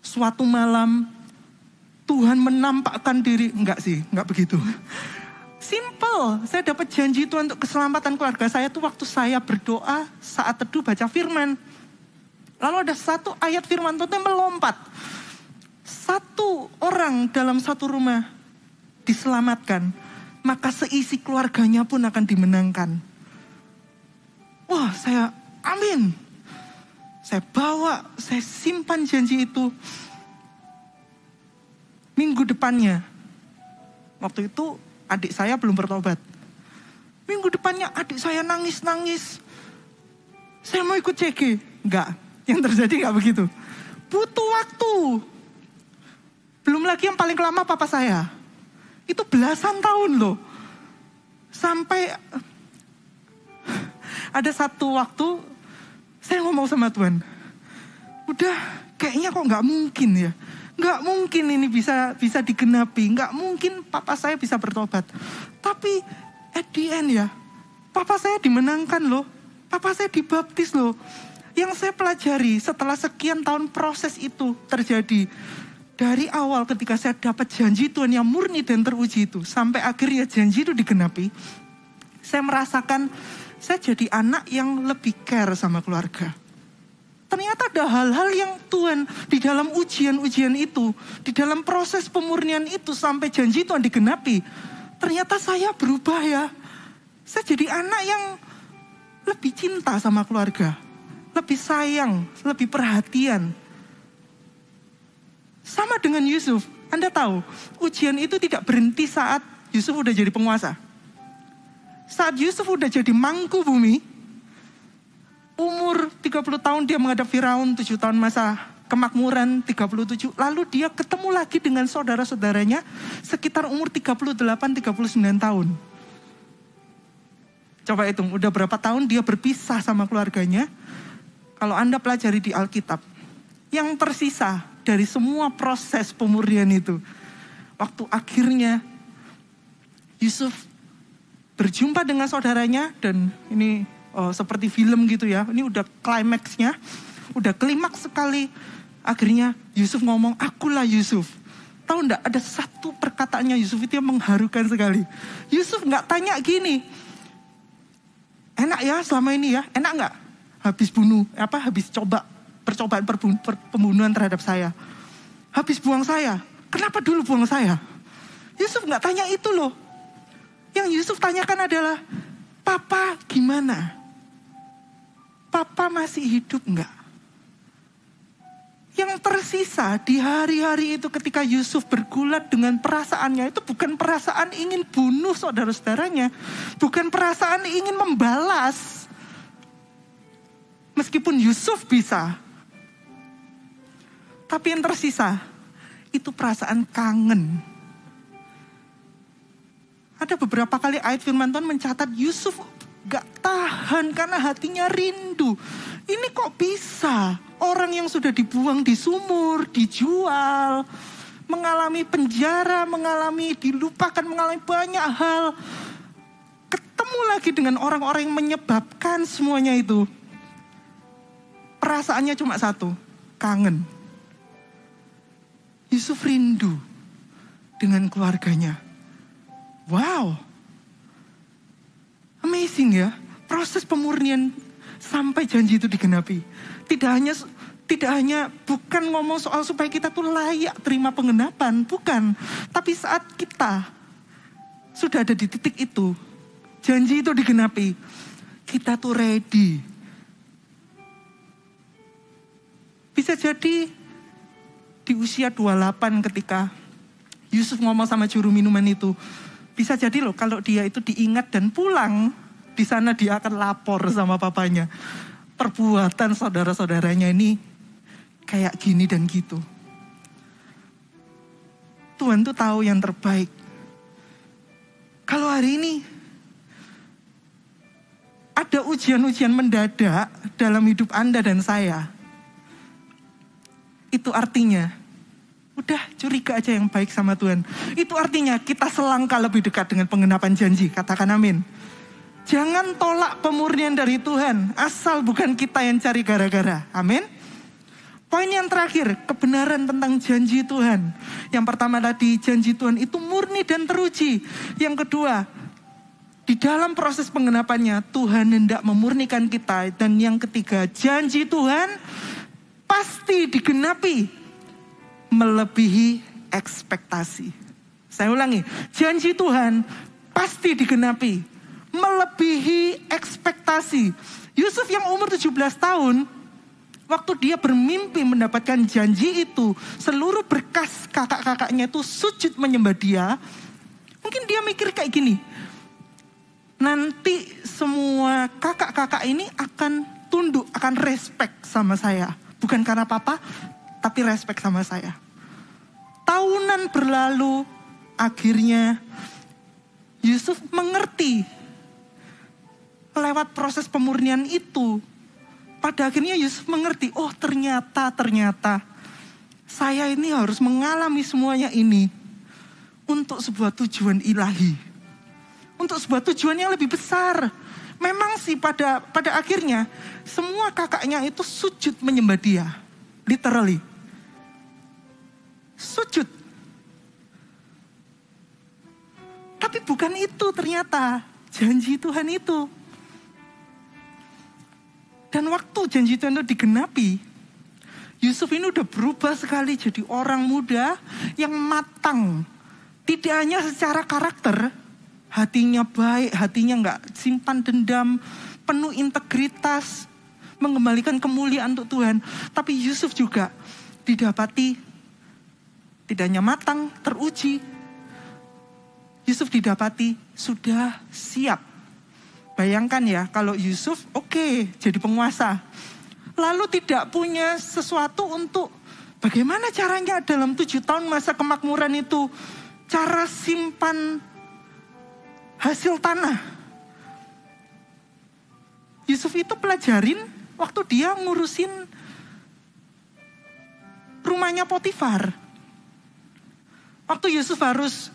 Suatu malam Tuhan menampakkan diri. Enggak sih, enggak begitu. Simple, saya dapat janji Tuhan untuk keselamatan keluarga saya itu waktu saya berdoa saat teduh baca firman. Lalu ada satu ayat firman Tuhan yang melompat. Satu orang dalam satu rumah diselamatkan, maka seisi keluarganya pun akan dimenangkan. Wah, saya amin. Saya bawa, saya simpan janji itu. Minggu depannya, waktu itu adik saya belum bertobat. Minggu depannya adik saya nangis-nangis. Saya mau ikut CG. Enggak, yang terjadi enggak begitu. Butuh waktu. Belum lagi yang paling lama papa saya. Itu belasan tahun loh. Sampai ada satu waktu saya ngomong sama Tuhan. Udah kayaknya kok gak mungkin ya. Gak mungkin ini bisa digenapi. Gak mungkin papa saya bisa bertobat. Tapi at the end ya, papa saya dimenangkan loh. Papa saya dibaptis loh. Yang saya pelajari setelah sekian tahun proses itu terjadi. Dari awal ketika saya dapat janji Tuhan yang murni dan teruji itu. Sampai akhirnya janji itu digenapi. Saya merasakan saya jadi anak yang lebih care sama keluarga. Ternyata ada hal-hal yang Tuhan di dalam ujian-ujian itu, di dalam proses pemurnian itu sampai janji Tuhan digenapi. Ternyata saya berubah ya. Saya jadi anak yang lebih cinta sama keluarga, lebih sayang, lebih perhatian. Sama dengan Yusuf. Anda tahu, ujian itu tidak berhenti saat Yusuf udah jadi penguasa. Saat Yusuf udah jadi mangku bumi, umur 30 tahun dia menghadap Firaun, 7 tahun masa kemakmuran 37. Lalu dia ketemu lagi dengan saudara-saudaranya sekitar umur 38-39 tahun. Coba hitung, udah berapa tahun dia berpisah sama keluarganya. Kalau Anda pelajari di Alkitab, yang tersisa dari semua proses pemurnian itu, waktu akhirnya Yusuf berjumpa dengan saudaranya, dan ini seperti film gitu ya, ini udah klimaksnya, udah klimaks sekali. Akhirnya Yusuf ngomong, akulah Yusuf. Tahu enggak, ada satu perkataannya Yusuf itu yang mengharukan sekali. Yusuf nggak tanya gini, enak ya selama ini ya, enak nggak? Habis coba percobaan pembunuhan terhadap saya. Habis buang saya, kenapa dulu buang saya? Yusuf nggak tanya itu loh. Yang Yusuf tanyakan adalah, Papa gimana? Papa masih hidup nggak? Yang tersisa di hari-hari itu ketika Yusuf bergulat dengan perasaannya, itu bukan perasaan ingin bunuh saudara-saudaranya, bukan perasaan ingin membalas. Meskipun Yusuf bisa, tapi yang tersisa itu perasaan kangen. Ada beberapa kali ayat firman Tuhan mencatat Yusuf gak tahan karena hatinya rindu. Ini kok bisa? Orang yang sudah dibuang di sumur, dijual, mengalami penjara, dilupakan, mengalami banyak hal. Ketemu lagi dengan orang-orang yang menyebabkan semuanya itu. Perasaannya cuma satu, kangen. Yusuf rindu dengan keluarganya. Wow, amazing ya, proses pemurnian sampai janji itu digenapi. Tidak hanya bukan ngomong soal supaya kita tuh layak terima penggenapan, bukan. Tapi saat kita sudah ada di titik itu, janji itu digenapi, kita tuh ready. Bisa jadi di usia 28 ketika Yusuf ngomong sama juru minuman itu, bisa jadi loh kalau dia itu diingat dan pulang, di sana dia akan lapor sama papanya. Perbuatan saudara-saudaranya ini kayak gini dan gitu. Tuhan tuh tahu yang terbaik. Kalau hari ini ada ujian-ujian mendadak dalam hidup Anda dan saya, itu artinya udah curiga aja yang baik sama Tuhan. Itu artinya kita selangkah lebih dekat dengan penggenapan janji. Katakan amin. Jangan tolak pemurnian dari Tuhan, asal bukan kita yang cari gara-gara. Amin. Poin yang terakhir, kebenaran tentang janji Tuhan. Yang pertama tadi, janji Tuhan itu murni dan teruji. Yang kedua, di dalam proses penggenapannya, Tuhan hendak memurnikan kita. Dan yang ketiga, janji Tuhan pasti digenapi melebihi ekspektasi. Saya ulangi, janji Tuhan pasti digenapi melebihi ekspektasi. Yusuf yang umur 17 tahun, waktu dia bermimpi mendapatkan janji itu, seluruh berkas kakak-kakaknya itu sujud menyembah dia. Mungkin dia mikir kayak gini, nanti semua kakak-kakak ini akan tunduk, akan respect sama saya. Bukan karena papa, tapi respect sama saya. Tahunan berlalu, akhirnya Yusuf mengerti lewat proses pemurnian itu. Pada akhirnya Yusuf mengerti, oh ternyata saya ini harus mengalami semuanya ini untuk sebuah tujuan ilahi. Untuk sebuah tujuan yang lebih besar. Memang sih pada akhirnya semua kakaknya itu sujud menyembah dia. Literally. Sujud. Tapi bukan itu ternyata janji Tuhan itu. Dan waktu janji Tuhan itu digenapi, Yusuf ini udah berubah sekali jadi orang muda yang matang. Tidak hanya secara karakter, hatinya baik, hatinya nggak simpan dendam, penuh integritas, mengembalikan kemuliaan untuk Tuhan. Tapi Yusuf juga didapati tidak hanya matang, teruji. Yusuf didapati sudah siap. Bayangkan ya, kalau Yusuf jadi penguasa. Lalu tidak punya sesuatu untuk bagaimana caranya dalam 7 tahun masa kemakmuran itu. Cara simpan hasil tanah. Yusuf itu pelajarin waktu dia ngurusin rumahnya Potifar. Waktu Yusuf harus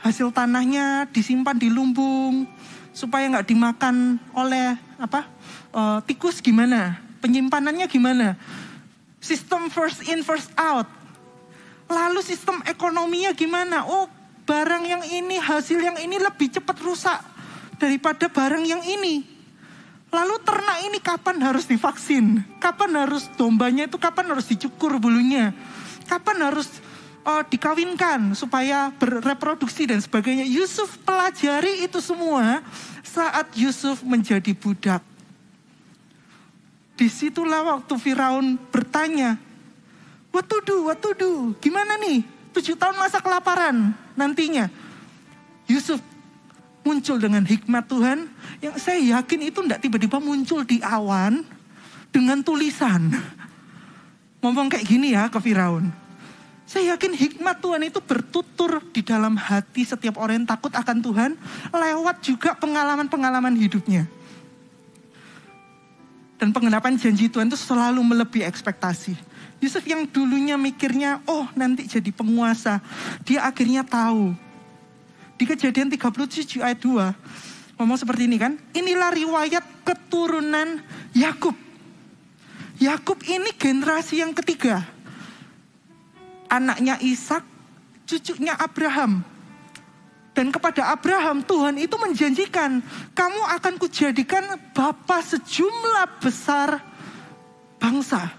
hasil tanahnya disimpan di lumbung supaya nggak dimakan oleh tikus, gimana? Penyimpanannya gimana? Sistem first in first out. Lalu sistem ekonominya gimana? Oh, barang yang ini, hasil yang ini lebih cepat rusak daripada barang yang ini. Lalu ternak ini kapan harus divaksin? Kapan harus dombanya itu kapan harus dicukur bulunya? Kapan harus dikawinkan supaya bereproduksi dan sebagainya. Yusuf pelajari itu semua saat Yusuf menjadi budak. Disitulah waktu Firaun bertanya, what to do? Gimana nih 7 tahun masa kelaparan nantinya? Yusuf muncul dengan hikmat Tuhan yang saya yakin itu tidak tiba-tiba muncul di awan dengan tulisan. Ngomong kayak gini ya ke Firaun. Saya yakin hikmat Tuhan itu bertutur di dalam hati setiap orang yang takut akan Tuhan lewat juga pengalaman-pengalaman hidupnya. Dan penggenapan janji Tuhan itu selalu melebihi ekspektasi. Yusuf yang dulunya mikirnya, nanti jadi penguasa. Dia akhirnya tahu. Di Kejadian 37 ayat 2, ngomong seperti ini kan. Inilah riwayat keturunan Yakub. Yakub ini generasi yang ketiga. Anaknya Ishak, cucunya Abraham. Dan kepada Abraham Tuhan itu menjanjikan, kamu akan kujadikan bapa sejumlah besar bangsa.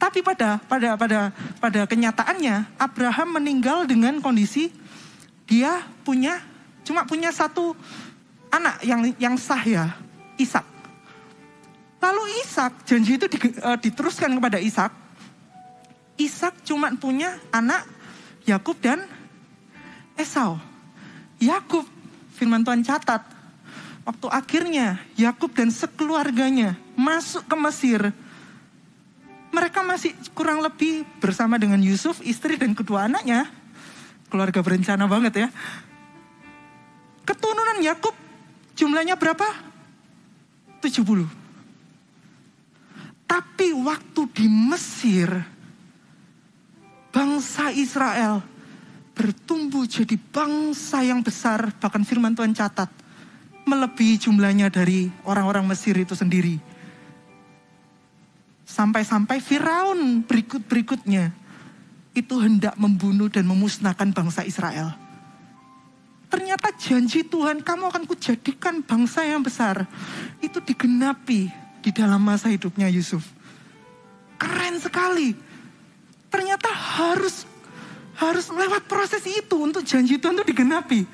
Tapi pada kenyataannya Abraham meninggal dengan kondisi dia cuma punya satu anak yang sah ya, Ishak. Lalu Ishak, janji itu diteruskan kepada Ishak. Ishak cuma punya anak Yakub dan Esau. Yakub, firman Tuhan catat, waktu akhirnya Yakub dan sekeluarganya masuk ke Mesir, mereka masih kurang lebih bersama dengan Yusuf, istri dan kedua anaknya. Keluarga berencana banget ya. Keturunan Yakub jumlahnya berapa? 70. Tapi waktu di Mesir, bangsa Israel bertumbuh jadi bangsa yang besar, bahkan firman Tuhan catat melebihi jumlahnya dari orang-orang Mesir itu sendiri. Sampai-sampai Firaun berikutnya itu hendak membunuh dan memusnahkan bangsa Israel. Ternyata janji Tuhan, kamu akan kujadikan bangsa yang besar, itu digenapi di dalam masa hidupnya Yusuf. Keren sekali. Ternyata harus lewat proses itu untuk janji Tuhan itu digenapi.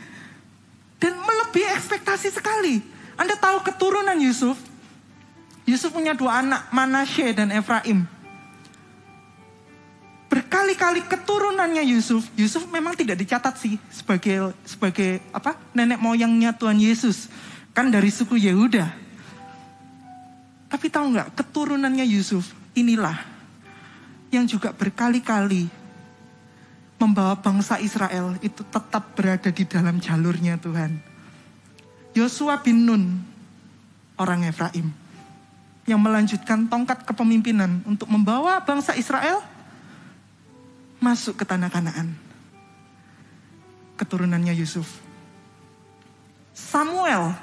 Dan melebihi ekspektasi sekali. Anda tahu keturunan Yusuf? Yusuf punya 2 anak, Manasye dan Efraim. Berkali-kali keturunannya Yusuf memang tidak dicatat sih sebagai nenek moyangnya Tuhan Yesus. Kan dari suku Yehuda. Tapi tahu nggak, keturunannya Yusuf inilah yang juga berkali-kali membawa bangsa Israel itu tetap berada di dalam jalurnya Tuhan. Yosua bin Nun, orang Efraim, yang melanjutkan tongkat kepemimpinan untuk membawa bangsa Israel masuk ke tanah Kanaan. Keturunannya Yusuf. Samuel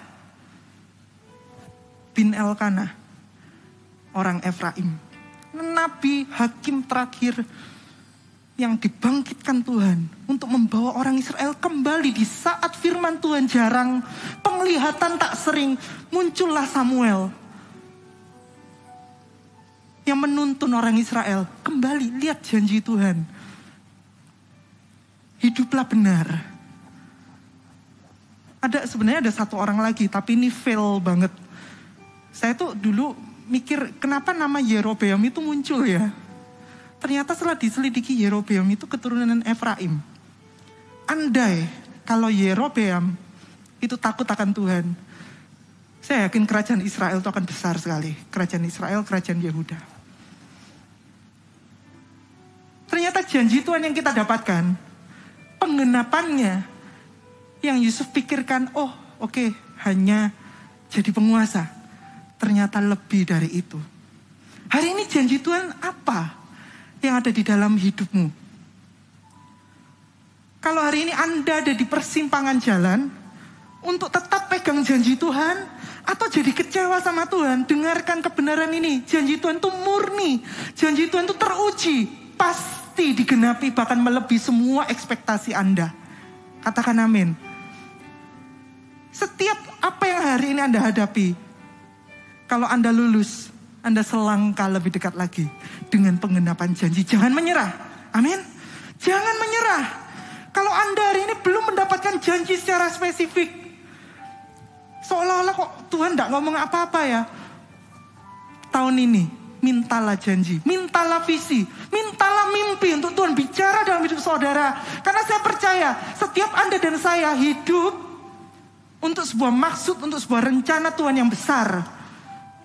bin Elkanah, orang Efraim, nabi hakim terakhir yang dibangkitkan Tuhan untuk membawa orang Israel kembali di saat firman Tuhan jarang, penglihatan tak sering. Muncullah Samuel, yang menuntun orang Israel. Kembali, lihat janji Tuhan. Hiduplah benar. Sebenarnya ada satu orang lagi, tapi ini fail banget. Saya tuh dulu mikir, kenapa nama Yerobeam itu muncul ya? Ternyata setelah diselidiki, Yerobeam itu keturunan Efraim. Andai kalau Yerobeam itu takut akan Tuhan, saya yakin kerajaan Israel itu akan besar sekali. Kerajaan Israel, kerajaan Yehuda. Ternyata janji Tuhan yang kita dapatkan, penggenapannya, yang Yusuf pikirkan, oke, hanya jadi penguasa. Ternyata lebih dari itu. Hari ini janji Tuhan apa yang ada di dalam hidupmu? Kalau hari ini Anda ada di persimpangan jalan, untuk tetap pegang janji Tuhan, atau jadi kecewa sama Tuhan, dengarkan kebenaran ini. Janji Tuhan itu murni, janji Tuhan itu teruji, pasti digenapi, bahkan melebihi semua ekspektasi Anda. Katakan amin. Setiap apa yang hari ini Anda hadapi, kalau Anda lulus, Anda selangkah lebih dekat lagi dengan penggenapan janji. Jangan menyerah. Amin. Jangan menyerah. Kalau Anda hari ini belum mendapatkan janji secara spesifik, seolah-olah kok Tuhan tidak ngomong apa-apa ya. Tahun ini, mintalah janji, mintalah visi, mintalah mimpi untuk Tuhan bicara dalam hidup saudara. Karena saya percaya, setiap Anda dan saya hidup untuk sebuah maksud, untuk sebuah rencana Tuhan yang besar.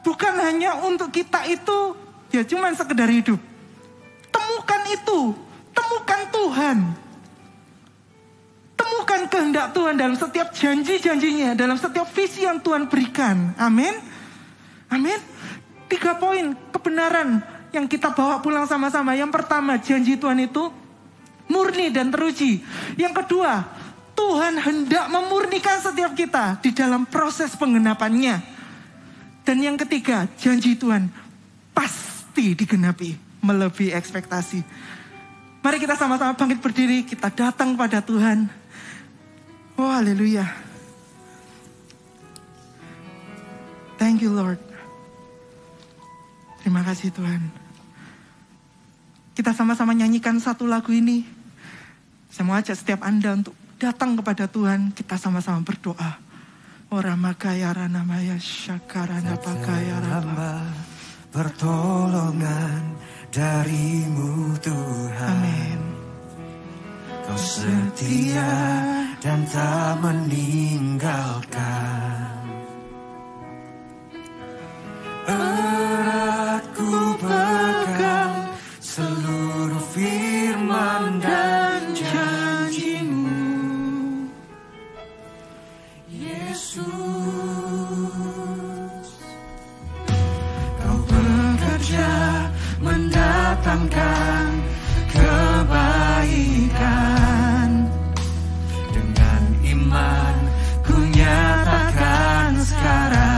Bukan hanya untuk kita itu, ya cuman sekedar hidup. Temukan itu, temukan Tuhan. Temukan kehendak Tuhan dalam setiap janji-janjinya, dalam setiap visi yang Tuhan berikan. Amin. Amin. 3 poin kebenaran yang kita bawa pulang sama-sama. Yang pertama, janji Tuhan itu murni dan teruji. Yang kedua, Tuhan hendak memurnikan setiap kita di dalam proses penggenapannya. Dan yang ketiga, janji Tuhan pasti digenapi, melebihi ekspektasi. Mari kita sama-sama bangkit berdiri, kita datang kepada Tuhan. Oh, haleluya. Thank you, Lord. Terima kasih Tuhan. Kita sama-sama nyanyikan satu lagu ini. Saya mau ajak setiap Anda untuk datang kepada Tuhan. Kita sama-sama berdoa. Oramagaya ranamaya syakarana pakaya rama. Pertolongan darimu Tuhan. Amin. Kau setia dan tak meninggalkan. Erat ku pegang seluruh firman dan janjimu. Yesus, Kau bekerja mendatangkan kebaikan. Dengan iman ku nyatakan sekarang.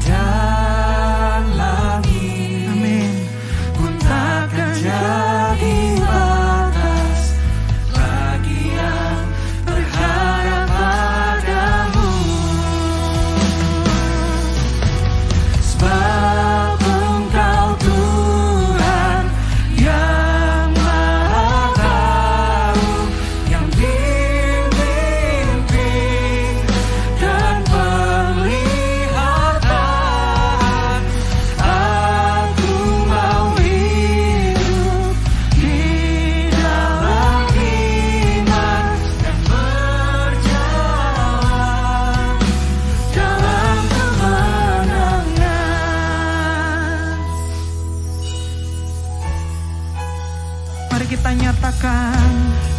Dan langit Amin. pun takkan jadi batas bagi yang berharap padamu. Sebab Engkau Tuhan yang Maha Tahu, yang bimbing dan penglihatan. Aku mau hidup di dalam iman dan berjalan dalam kemenangan. Mari kita nyatakan.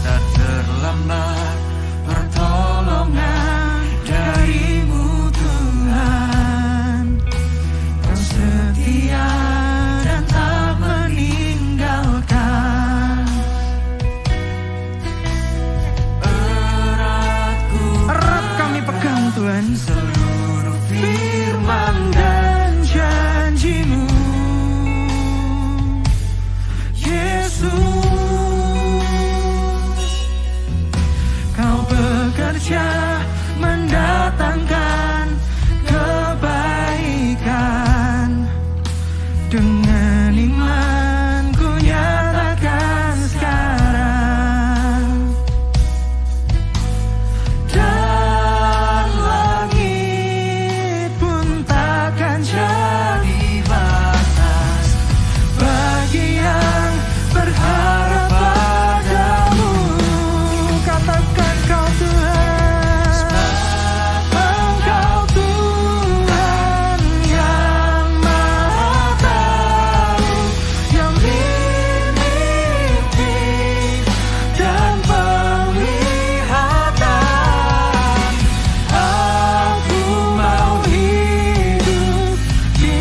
Tak terlambat pertolongan darimu Tuhan. Kau setia dan tak meninggalkan. Erat kami pegang Tuhan. Seluruh firman dan janjimu. Yesus, Dengan iman ku nyatakan sekarang, dan langit pun takkan jadi batas bagi yang berharap padamu. Katakan kau Tuhan, Engkau Tuhan yang Maha Tahu, yang mimpi dan penglihatan. Aku mau hidup di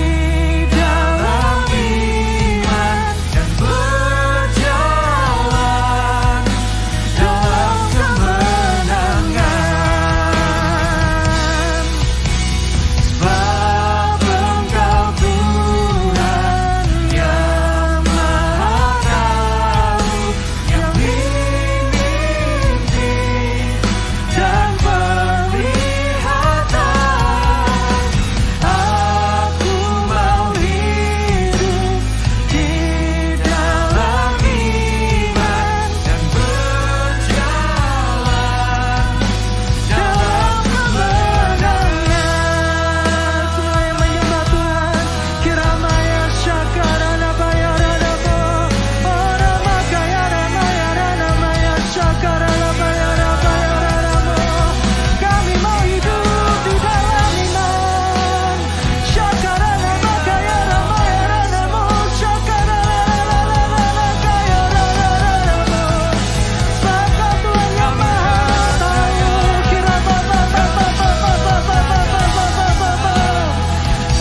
dalam iman dan berjalan dalam kemenangan. Sebab Engkau Tuhan yang Maha Tahu, yang mimpi dan penglihatan. Aku mau hidup di dalam iman dan berjalan dalam kemenangan. Semua yang menyembah Tuhan, Kiramaya Syakarana Bayaranamo, Ora Makaya Ramaya Ranamaya Syakarana Bayaranamo. Kami mau hidup di dalam iman. Syakarana Makaya Ramaya Ranamo, Syakarana Makaya Ranamo. Sebab Kau Tuhan yang Maha Tahu,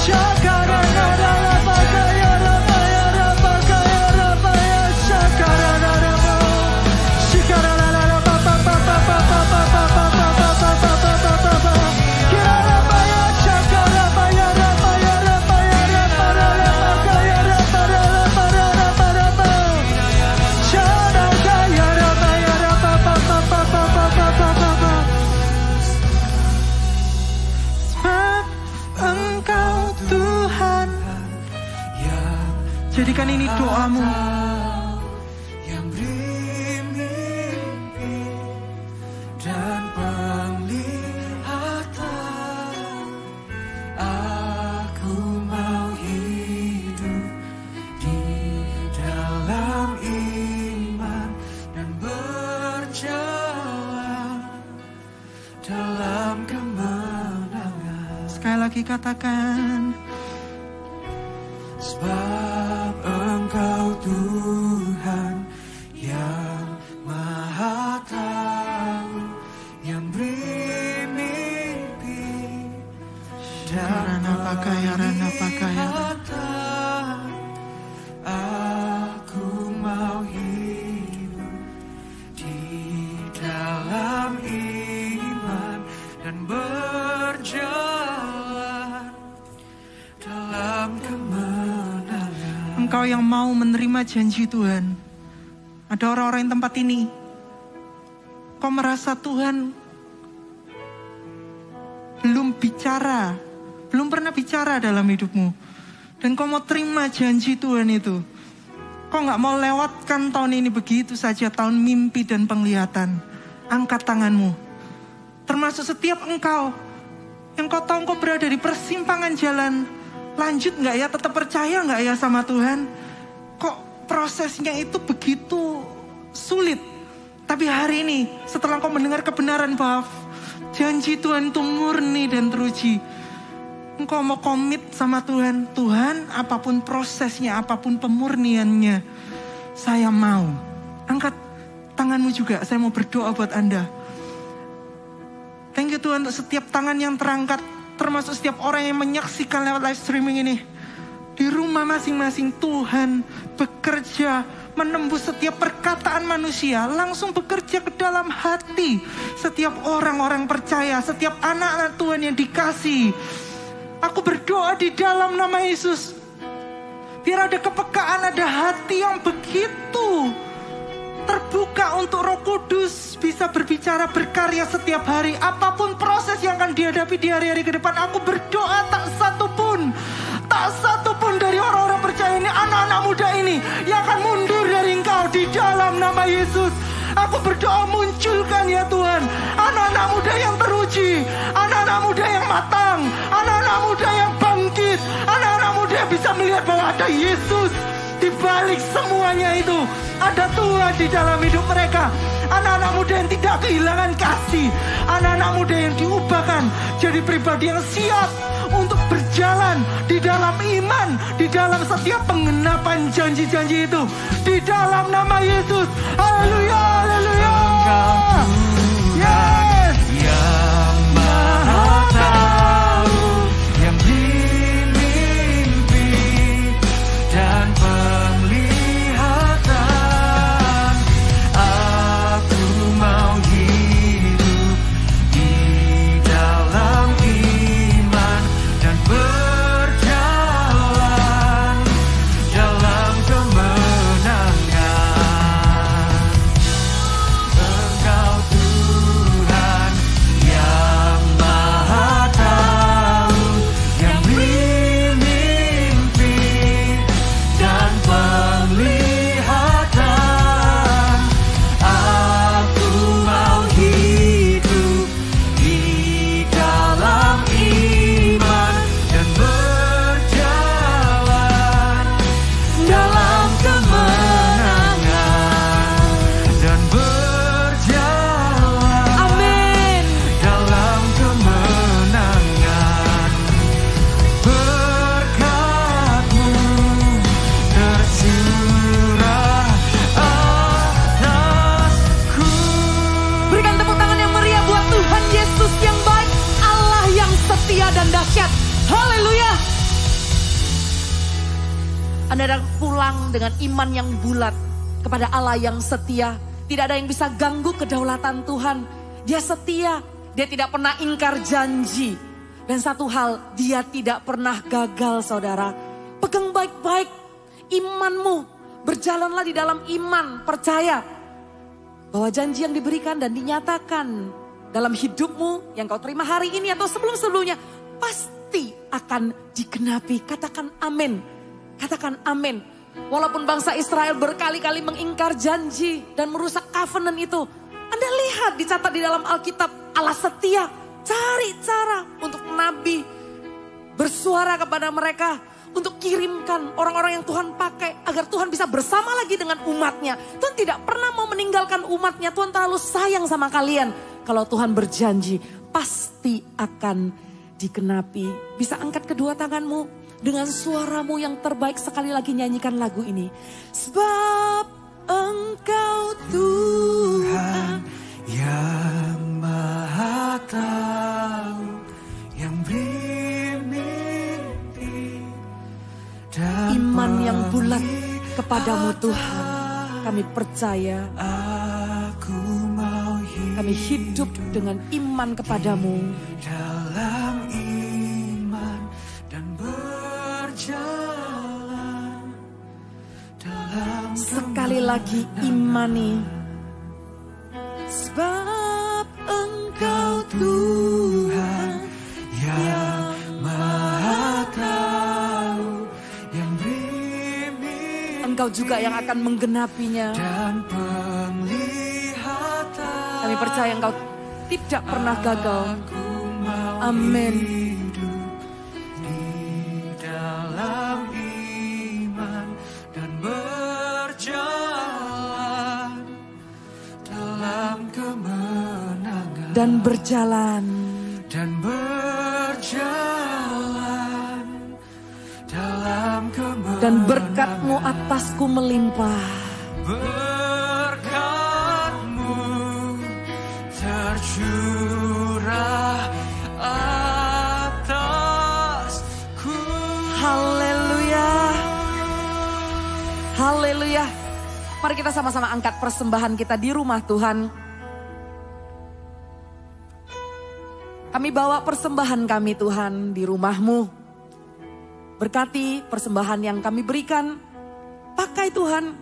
Syakarana Makaya Ramaya Ramaya Syakarana Ramo, Syakarana Kiramaya Syakarabaya Ramaya Makaya Ramaya Syarakaya Ramaya Sebab Engkau Tuhan, jadikan ini doamu, yang beri mimpi dan penglihatan. Aku mau hidup di dalam iman dan berjalan dalam kemenangan. Sekali lagi katakan, sebab Engkau Tuhan yang Maha Tahu, yang beri mimpi dan penglihatan. Aku mau hidup di dalam iman dan berjalan dalam kemenangan. Engkau yang mau menerima janji Tuhan. Ada orang-orang yang tempat ini, kau merasa Tuhan belum bicara, belum pernah bicara dalam hidupmu, dan kau mau terima janji Tuhan itu. Kau gak mau lewatkan tahun ini begitu saja, tahun mimpi dan penglihatan. Angkat tanganmu. Termasuk setiap engkau yang kau tahu kau berada di persimpangan jalan. Lanjut gak ya, tetap percaya gak ya sama Tuhan? Kok prosesnya itu begitu sulit? Tapi hari ini setelah kau mendengar kebenaran bahwa janji Tuhan itu murni dan teruji, engkau mau komit sama Tuhan. Tuhan, apapun prosesnya, apapun pemurniannya, saya mau. Angkat tanganmu juga, saya mau berdoa buat Anda. Thank you Tuhan untuk setiap tangan yang terangkat, termasuk setiap orang yang menyaksikan lewat live streaming ini. Di rumah masing-masing Tuhan bekerja menembus setiap perkataan manusia, langsung bekerja ke dalam hati setiap orang-orang percaya, setiap anak-anak Tuhan yang dikasihi. Aku berdoa di dalam nama Yesus, biar ada kepekaan, ada hati yang begitu terbuka untuk Roh Kudus bisa berbicara, berkarya setiap hari. Apapun proses yang akan dihadapi di hari-hari ke depan, aku berdoa tak satu pun dari orang-orang percaya Aku berdoa munculkan ya Tuhan anak-anak muda yang teruji, anak-anak muda yang matang, anak-anak muda yang bangkit, anak-anak muda yang bisa melihat bahwa ada Yesus di balik semuanya itu. Ada Tuhan di dalam hidup mereka. Anak-anak muda yang tidak kehilangan kasih, anak-anak muda yang diubahkan jadi pribadi yang siap untuk berjalan di dalam iman, di dalam setiap penggenapan janji-janji itu, di dalam nama Yesus. Haleluya, haleluya. Yes. Yang Maha Tahu, yang mimpi dan penglihatan, aku mau hidup di dalam iman dan berjalan dalam kemenangan. Engkau Tuhan yang Maha Tahu, yang mimpi dan penglihatan, aku mau hidup di dalam iman dan berjalan dalam kemenangan dan berjalan Amin. dalam kemenangan. Berkat-Mu tercurah atasku. Berikan tepuk tangan yang meriah buat Tuhan Yesus yang baik, Allah yang setia dan dahsyat. Haleluya. Anda datang pulang dengan iman yang bulat kepada Allah yang setia. Tidak ada yang bisa ganggu kedaulatan Tuhan. Dia setia, dia tidak pernah ingkar janji. Dan satu hal, dia tidak pernah gagal, saudara. Pegang baik-baik imanmu. Berjalanlah di dalam iman, percaya bahwa janji yang diberikan dan dinyatakan dalam hidupmu yang kau terima hari ini atau sebelum-sebelumnya pasti akan digenapi. Katakan amin. Katakan amin. Walaupun bangsa Israel berkali-kali mengingkar janji dan merusak covenant itu, Anda lihat dicatat di dalam Alkitab, Allah setia. Cari cara untuk nabi bersuara kepada mereka, untuk kirimkan orang-orang yang Tuhan pakai agar Tuhan bisa bersama lagi dengan umatnya. Tuhan tidak pernah mau meninggalkan umatnya. Tuhan terlalu sayang sama kalian. Kalau Tuhan berjanji pasti akan digenapi. Bisa angkat kedua tanganmu dengan suaramu yang terbaik, sekali lagi nyanyikan lagu ini. Sebab Engkau Tuhan Yang Maha Tahu, yang mimpi dan iman yang bulat kepadamu Tuhan. Kami percaya, aku mau kami hidup dengan iman kepadamu. dalam iman dan berjalan dalam Sekali lagi imani. Sebab Engkau Tuhan yang Maha Tahu, yang mimpi Engkau juga yang akan menggenapinya. dan penglihatan. Kami percaya Engkau tidak pernah gagal. Aku mau Amin. hidup di dalam iman dan berjalan dalam kemenangan Dan berjalan dan berjalan dalam kemenangan dan berkat-Mu atasku melimpah. Berkat-Mu tercurah atasku. Haleluya. Haleluya. Mari kita sama-sama angkat persembahan kita di rumah Tuhan. Kami bawa persembahan kami Tuhan di rumah-Mu. Berkati persembahan yang kami berikan. Pakai Tuhan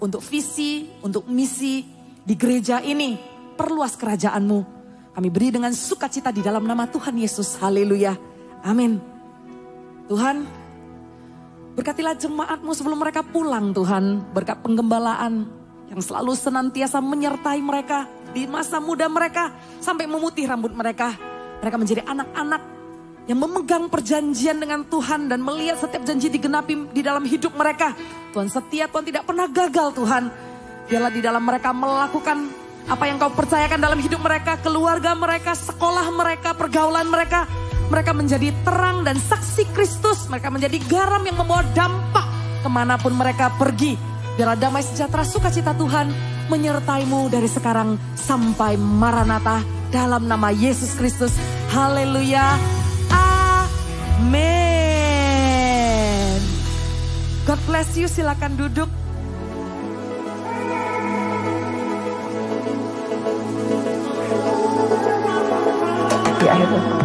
untuk visi, untuk misi di gereja ini. Perluas kerajaan-Mu. Kami beri dengan sukacita di dalam nama Tuhan Yesus. Haleluya. Amin. Tuhan, berkatilah jemaat-Mu sebelum mereka pulang Tuhan. Berkat penggembalaan yang selalu senantiasa menyertai mereka di masa muda mereka sampai memutih rambut mereka. Mereka menjadi anak-anak yang memegang perjanjian dengan Tuhan dan melihat setiap janji digenapi di dalam hidup mereka. Tuhan setia, Tuhan tidak pernah gagal Tuhan. Biarlah di dalam mereka melakukan apa yang kau percayakan dalam hidup mereka, keluarga mereka, sekolah mereka, pergaulan mereka. Mereka menjadi terang dan saksi Kristus. Mereka menjadi garam yang membawa dampak kemanapun mereka pergi. Biarlah damai sejahtera sukacita Tuhan menyertaimu dari sekarang sampai Maranatha. Dalam nama Yesus Kristus. Haleluya. Amin. God bless you, silakan duduk. Di akhir